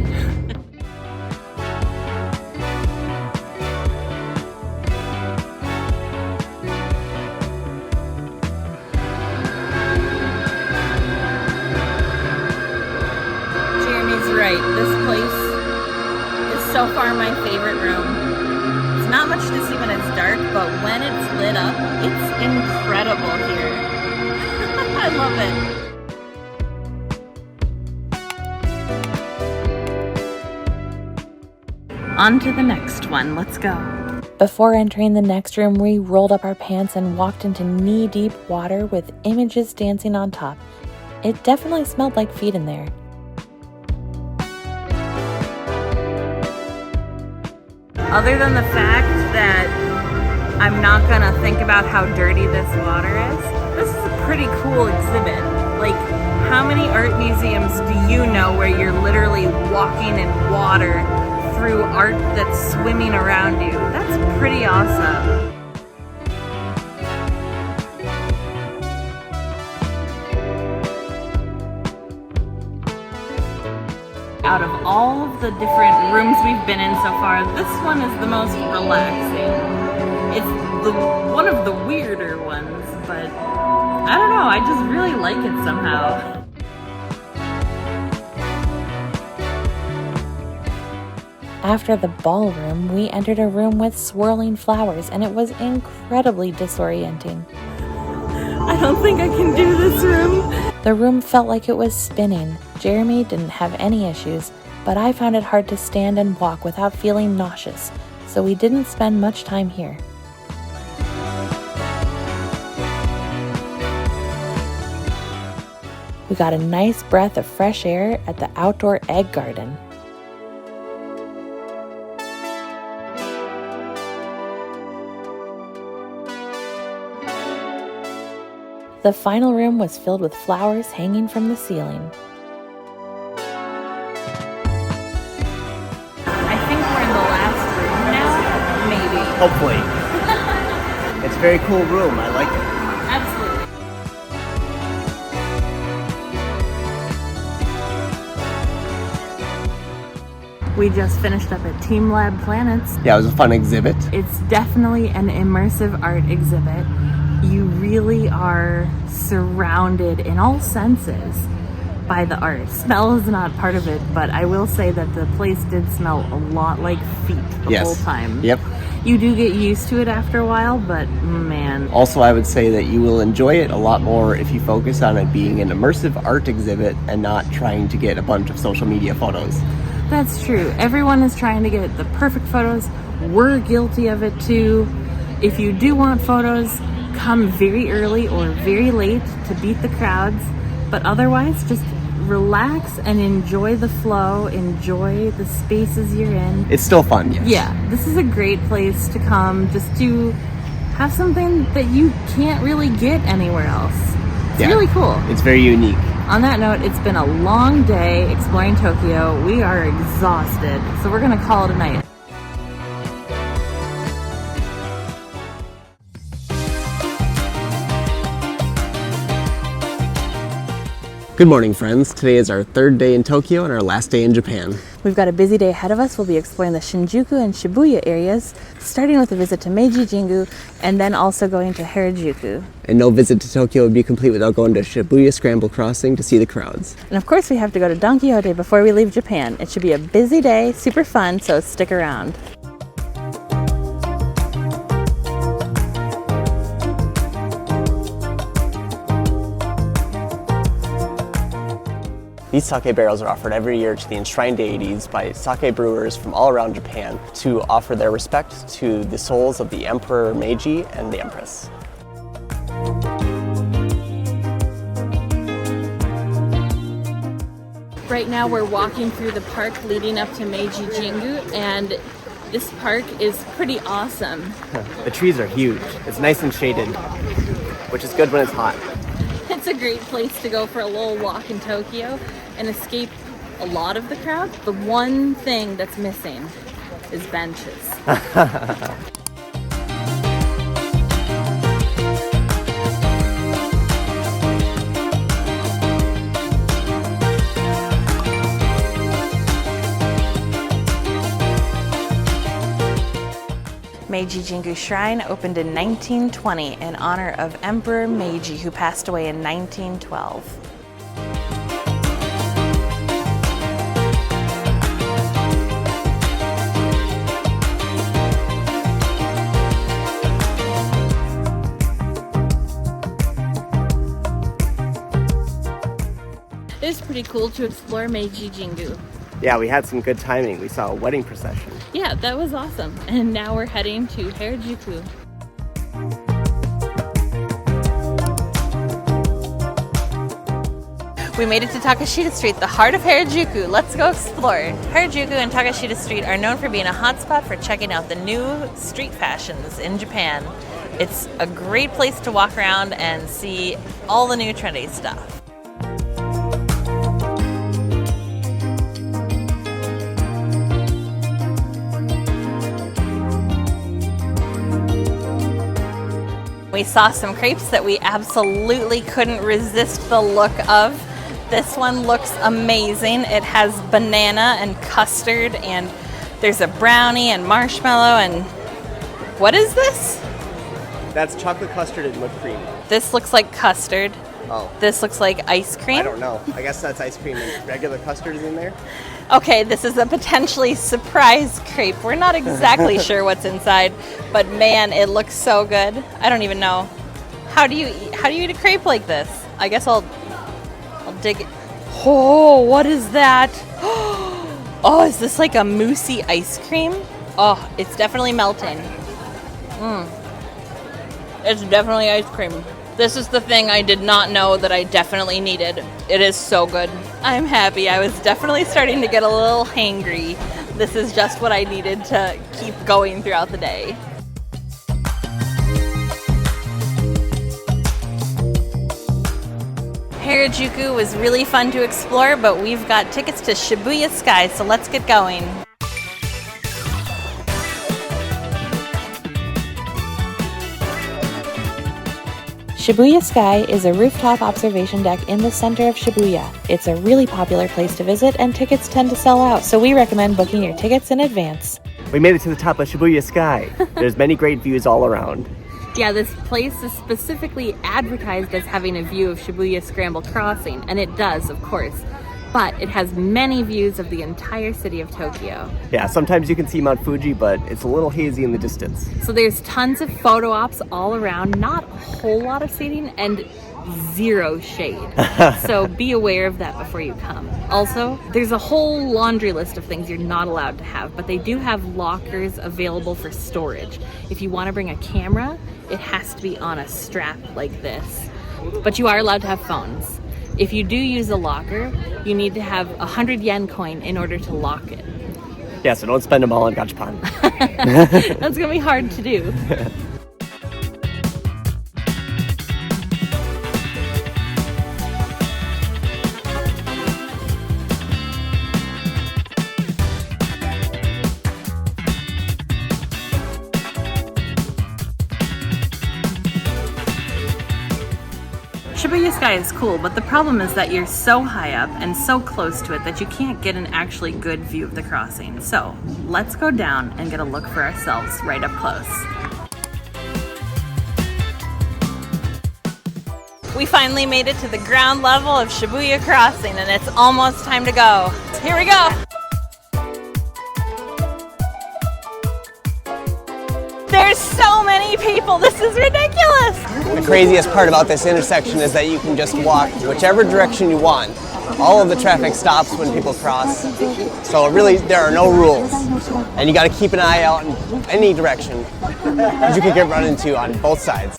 A: Jeremy's right. This place is so far my favorite room. It's not much to see when it's dark, but when it's lit up, it's incredible here. I love it. On to the next one. Let's go. Before entering the next room, we rolled up our pants and walked into knee-deep water with images dancing on top. It definitely smelled like feet in there. Other than the fact that I'm not gonna think about how dirty this water is, this is a pretty cool exhibit. Like, how many art museums do you know where you're literally walking in water through art that's swimming around you? That's pretty awesome. Out of all of the different rooms we've been in so far, this one is the most relaxing. It's one of the weirder ones, but I don't know, I just really like it somehow. After the ballroom, we entered a room with swirling flowers, and it was incredibly disorienting. I don't think I can do this room. The room felt like it was spinning. Jeremy didn't have any issues, but I found it hard to stand and walk without feeling nauseous, so we didn't spend much time here. We got a nice breath of fresh air at the outdoor egg garden. The final room was filled with flowers hanging from the ceiling. I think we're in the last room now, maybe.
C: Hopefully. It's a very cool room. I like it.
A: Absolutely. We just finished up at teamLab Planets.
C: Yeah, it was a fun exhibit.
A: It's definitely an immersive art exhibit. You really are surrounded in all senses by the art. Smell is not part of it, but I will say that the place did smell a lot like feet the whole time.
C: Yep.
A: You do get used to it after a while, but man.
C: Also, I would say that you will enjoy it a lot more if you focus on it being an immersive art exhibit and not trying to get a bunch of social media photos.
A: That's true. Everyone is trying to get the perfect photos. We're guilty of it too. If you do want photos, come very early or very late to beat the crowds. But otherwise, just relax and enjoy the flow, enjoy the spaces you're in.
C: It's still fun, yes.
A: Yeah, this is a great place to come just to have something that you can't really get anywhere else. It's really cool.
C: It's very unique.
A: On that note, it's been a long day exploring Tokyo. We are exhausted, so we're gonna call it a night.
C: Good morning, friends. Today is our third day in Tokyo and our last day in Japan.
A: We've got a busy day ahead of us. We'll be exploring the Shinjuku and Shibuya areas, starting with a visit to Meiji Jingu, and then also going to Harajuku.
C: And no visit to Tokyo would be complete without going to Shibuya Scramble Crossing to see the crowds.
A: And of course, we have to go to Don Quixote before we leave Japan. It should be a busy day, super fun, so stick around.
C: These sake barrels are offered every year to the enshrined deities by sake brewers from all around Japan to offer their respect to the souls of the Emperor Meiji and the Empress.
A: Right now we're walking through the park leading up to Meiji Jingu, and this park is pretty awesome.
C: The trees are huge. It's nice and shaded, which is good when it's hot.
A: It's a great place to go for a little walk in Tokyo and escape a lot of the crowd. The one thing that's missing is benches. Meiji Jingu Shrine opened in 1920 in honor of Emperor Meiji, who passed away in 1912. It is pretty cool to explore Meiji Jingu.
C: Yeah, we had some good timing. We saw a wedding procession.
A: Yeah, that was awesome. And now we're heading to Harajuku. We made it to Takashita Street, the heart of Harajuku. Let's go explore. Harajuku and Takashita Street are known for being a hotspot for checking out the new street fashions in Japan. It's a great place to walk around and see all the new trendy stuff. We saw some crepes that we absolutely couldn't resist the look of. This one looks amazing. It has banana and custard, and there's a brownie and marshmallow, and what is this?
C: That's chocolate custard and whipped cream.
A: This looks like custard.
C: Oh.
A: This looks like ice cream.
C: I don't know. I guess that's ice cream and regular custard is in there.
A: Okay, this is a potentially surprise crepe. We're not exactly sure what's inside, but man, it looks so good. I don't even know. How do you eat a crepe like this? I guess I'll dig it. Oh, what is that? Oh, is this like a moussey ice cream? Oh, it's definitely melting. It's definitely ice cream. This is the thing I did not know that I definitely needed. It is so good. I'm happy. I was definitely starting to get a little hangry. This is just what I needed to keep going throughout the day. Harajuku was really fun to explore, but we've got tickets to Shibuya Sky, so let's get going. Shibuya Sky is a rooftop observation deck in the center of Shibuya. It's a really popular place to visit, and tickets tend to sell out, so we recommend booking your tickets in advance.
C: We made it to the top of Shibuya Sky. There's many great views all around.
A: Yeah, this place is specifically advertised as having a view of Shibuya Scramble Crossing, and it does, of course. But it has many views of the entire city of Tokyo.
C: Yeah, sometimes you can see Mount Fuji, but it's a little hazy in the distance.
A: So there's tons of photo ops all around, not a whole lot of seating, and zero shade. So be aware of that before you come. Also, there's a whole laundry list of things you're not allowed to have, but they do have lockers available for storage. If you want to bring a camera, it has to be on a strap like this. But you are allowed to have phones. If you do use a locker, you need to have a 100 yen coin in order to lock it.
C: Yeah, so don't spend them all on gachapon.
A: That's gonna be hard to do. Shibuya Sky is cool, but the problem is that you're so high up and so close to it that you can't get an actually good view of the crossing. So let's go down and get a look for ourselves right up close. We finally made it to the ground level of Shibuya Crossing, and it's almost time to go. Here we go! There's so many people, this is ridiculous!
C: The craziest part about this intersection is that you can just walk whichever direction you want. All of the traffic stops when people cross, so really there are no rules. And you gotta keep an eye out in any direction, because you could get run into on both sides.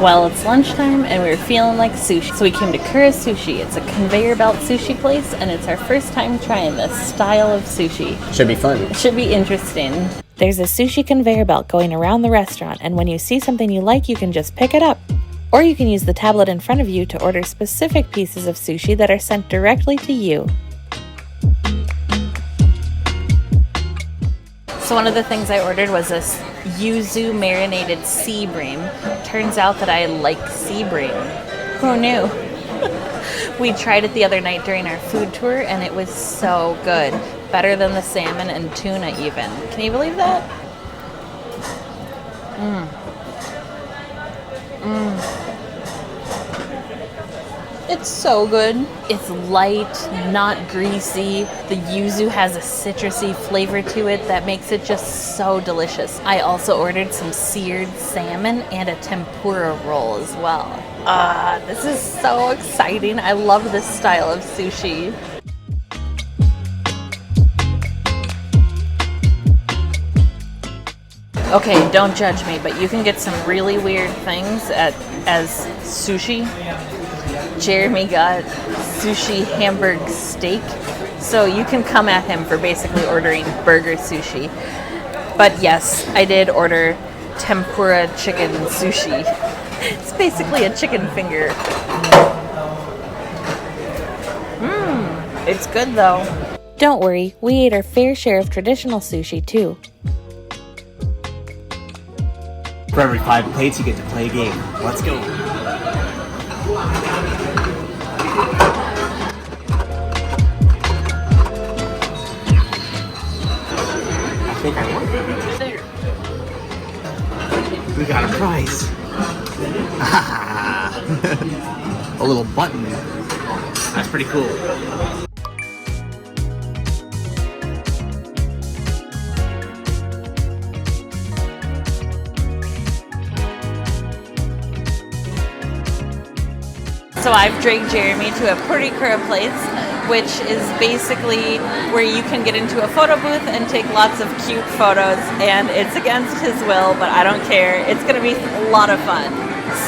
A: Well, it's lunchtime and we were feeling like sushi, so we came to Kura Sushi. It's a conveyor belt sushi place, and it's our first time trying this style of sushi.
C: Should be fun.
A: It should be interesting. There's a sushi conveyor belt going around the restaurant, and when you see something you like, you can just pick it up. Or you can use the tablet in front of you to order specific pieces of sushi that are sent directly to you. So one of the things I ordered was this yuzu marinated sea bream. Turns out that I like sea bream. Who knew? We tried it the other night during our food tour, and it was so good. Better than the salmon and tuna even. Can you believe that? It's so good. It's light, not greasy. The yuzu has a citrusy flavor to it that makes it just so delicious. I also ordered some seared salmon and a tempura roll as well. This is so exciting. I love this style of sushi. Okay, don't judge me, but you can get some really weird things as sushi. Jeremy got sushi hamburg steak, so you can come at him for basically ordering burger sushi. But yes, I did order tempura chicken sushi. It's basically a chicken finger. It's good though. Don't worry, we ate our fair share of traditional sushi too.
C: For every 5 plates, you get to play a game. Let's go. I think I won.
A: There.
C: We got a prize. A little button. That's pretty cool.
A: So I've dragged Jeremy to a Purikura place, which is basically where you can get into a photo booth and take lots of cute photos, and it's against his will, but I don't care. It's gonna be a lot of fun.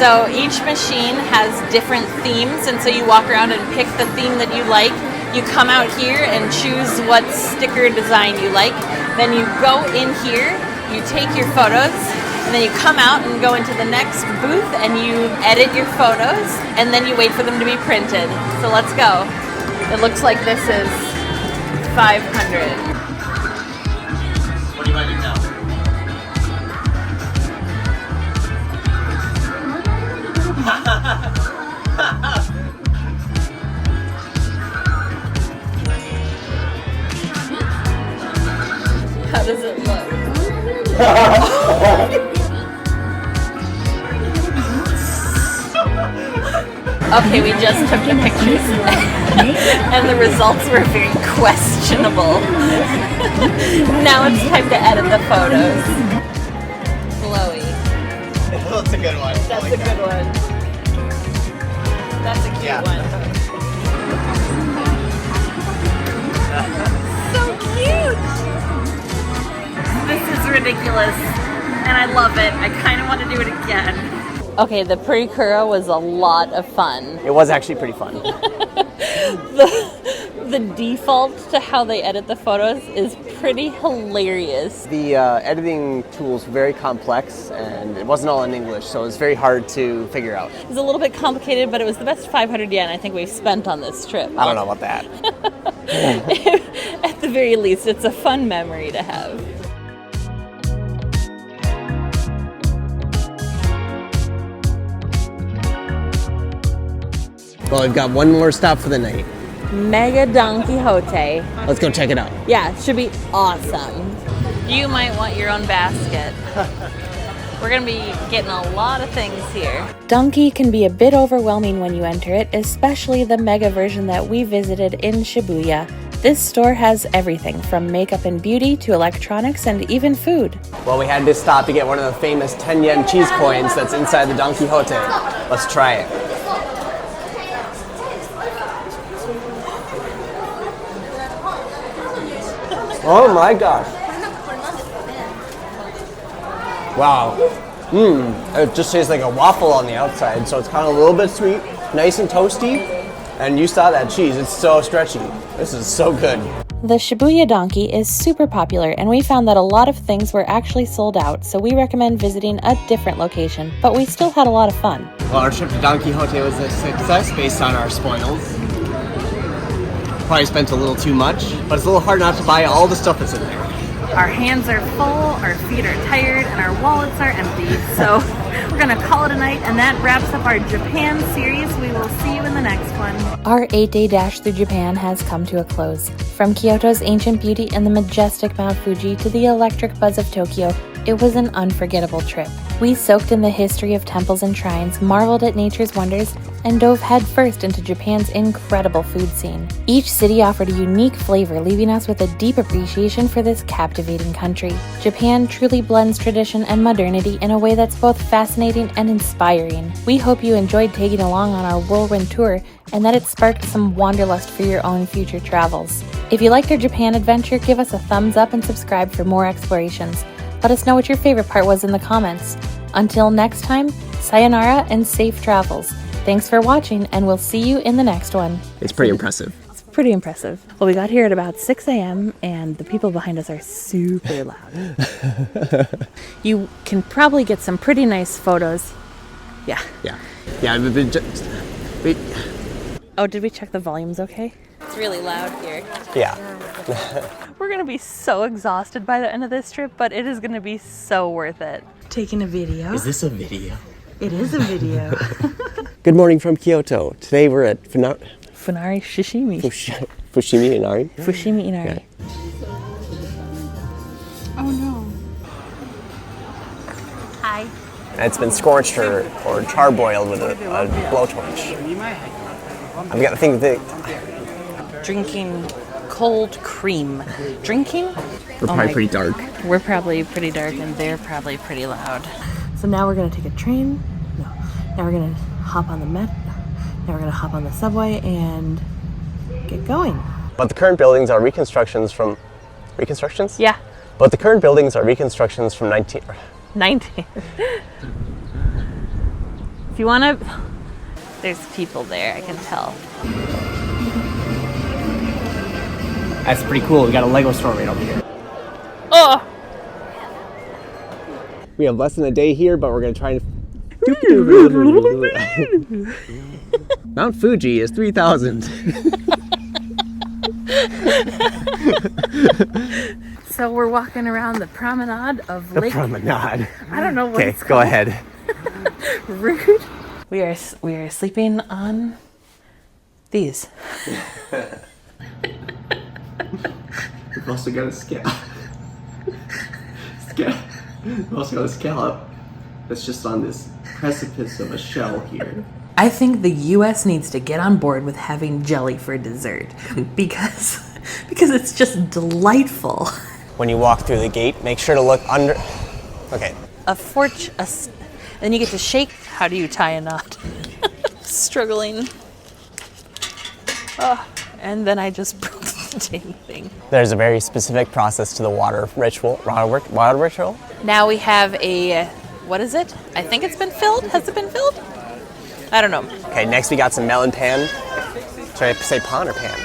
A: So each machine has different themes, and so you walk around and pick the theme that you like. You come out here and choose what sticker design you like. Then you go in here, you take your photos, and then you come out and go into the next booth and you edit your photos, and then you wait for them to be printed. So let's go. It looks like this is 500.
C: What do you want to do now?
A: How does it look? Okay, we just took the pictures and the results were very questionable. Now it's time to edit the photos. Glowy.
C: That's a good one.
A: That's a good one. That's a cute one. So cute! This is ridiculous, and I love it. I kind of want to do it again. Okay, the pre-kura was a lot of fun.
C: It was actually pretty fun.
A: The default to how they edit the photos is pretty hilarious.
C: The editing tool's very complex, and it wasn't all in English, so it was very hard to figure out.
A: It was a little bit complicated, but it was the best 500 yen I think we've spent on this trip.
C: I don't know about that.
A: At the very least, it's a fun memory to have.
C: Well, we've got one more stop for the night.
A: Mega Don Quixote.
C: Let's go check it out.
A: Yeah, it should be awesome. You might want your own basket. We're gonna be getting a lot of things here. Donkey can be a bit overwhelming when you enter it, especially the mega version that we visited in Shibuya. This store has everything from makeup and beauty to electronics and even food.
C: Well, we had to stop to get one of the famous 10 yen cheese coins that's inside the Don Quixote. Let's try it. Oh my gosh. Wow. It just tastes like a waffle on the outside, so it's kind of a little bit sweet, nice and toasty. And you saw that cheese, it's so stretchy. This is so good.
A: The Shibuya Donkey is super popular, and we found that a lot of things were actually sold out, so we recommend visiting a different location, but we still had a lot of fun.
C: Well, our trip to Don Quixote was a success based on our spoils. Probably spent a little too much, but it's a little hard not to buy all the stuff that's in there.
A: Our hands are full, our feet are tired, and our wallets are empty, so we're gonna call it a night, and that wraps up our Japan series. We will see you in the next one. Our 8-day dash through Japan has come to a close. From Kyoto's ancient beauty and the majestic Mount Fuji to the electric buzz of Tokyo, it was an unforgettable trip. We soaked in the history of temples and shrines, marveled at nature's wonders, and dove headfirst into Japan's incredible food scene. Each city offered a unique flavor, leaving us with a deep appreciation for this captivating country. Japan truly blends tradition and modernity in a way that's both fascinating and inspiring. We hope you enjoyed taking along on our whirlwind tour and that it sparked some wanderlust for your own future travels. If you liked our Japan adventure, give us a thumbs up and subscribe for more explorations. Let us know what your favorite part was in the comments. Until next time, sayonara and safe travels. Thanks for watching, and we'll see you in the next one.
C: It's pretty impressive.
A: It's pretty impressive. Well, we got here at about 6 a.m., and the people behind us are super loud. You can probably get some pretty nice photos. Yeah.
C: Yeah.
A: Oh, did we check the volumes okay? It's really loud here.
B: Yeah.
A: We're going to be so exhausted by the end of this trip, but it is going to be so worth it. Taking a video.
C: Is this a video?
A: It is a video.
C: Good morning from Kyoto. Today we're at
A: Funari Shishimi.
C: Fushimi Inari.
A: Fushimi Inari.
C: Yeah.
A: Oh no. Hi.
C: It's been scorched or charbroiled with a blowtorch. I've got to think that
A: Drinking cold cream. Drinking?
C: we're probably pretty dark.
A: We're probably pretty dark and they're probably pretty loud. So now we're gonna take a train. No. Now we're gonna hop on the Met. Now we're gonna hop on the subway and get going.
B: But the current buildings are reconstructions?
A: Yeah.
B: But the current buildings are reconstructions from
A: 19. If you want to, there's people there, I can tell.
C: That's pretty cool. We got a Lego store right over here.
A: Oh!
C: We have less than a day here, but we're going to try and... Mount Fuji is 3,000.
A: So we're walking around the promenade of Lake...
C: Promenade.
A: I don't know what
C: Okay,
A: it's
C: go
A: called.
C: ahead.
A: Rude. We are sleeping on these.
C: We've also got a scallop. We've also got a scallop that's just on this precipice of a shell here.
G: I think the US needs to get on board with having jelly for dessert because it's just delightful.
C: When you walk through the gate, make sure to look under... Okay.
A: Then you get to shake. How do you tie a knot? Struggling. Oh, and then I just broke the dang thing.
C: There's a very specific process to the water ritual.
A: Now we have a, what is it? I think it's been filled. Has it been filled? I don't know.
C: Okay, next we got some melon pan. Should I say pan or pan?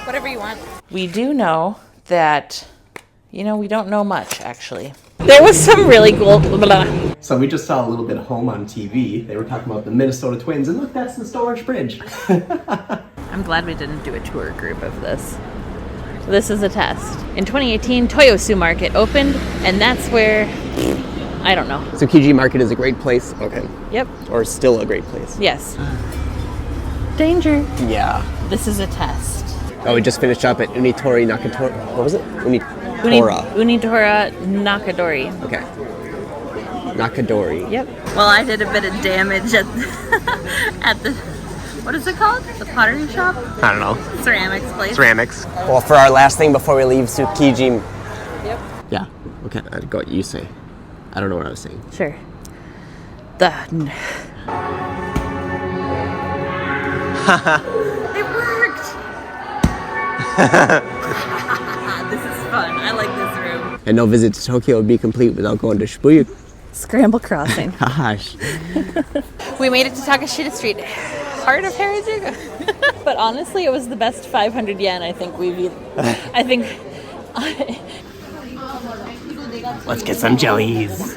A: Whatever you want. We do know that, we don't know much, actually. There was some really cool...
C: So we just saw a little bit of home on TV. They were talking about the Minnesota Twins, and look, that's the Storage Bridge.
A: I'm glad we didn't do a tour group of this. This is a test. In 2018, Toyosu Market opened, and that's where... I don't know.
C: Tsukiji Market is a great place. Okay.
A: Yep.
C: Or still a great place.
A: Yes. Danger.
C: Yeah.
A: This is a test.
C: Oh, we just finished up at Unitori Nakatori. What was it? Unitora.
A: Unitora Nakadori.
C: Okay. Nakadori.
A: Yep. Well, I did a bit of damage at the what is it called? The pottery shop?
C: I don't know.
A: Ceramics place.
C: Ceramics. Well, for our last thing before we leave Tsukiji.
A: Yep.
C: Yeah. Okay. I'd go. You say. I don't know what I was saying.
A: Sure. It worked. This is fun. I like this room.
C: And no visit to Tokyo would be complete without going to Shibuya.
A: Scramble crossing.
C: Gosh.
A: We made it to Takashita Street, heart of Harajuku. But honestly, it was the best 500 yen I think we've eaten.
C: Let's get some jellies.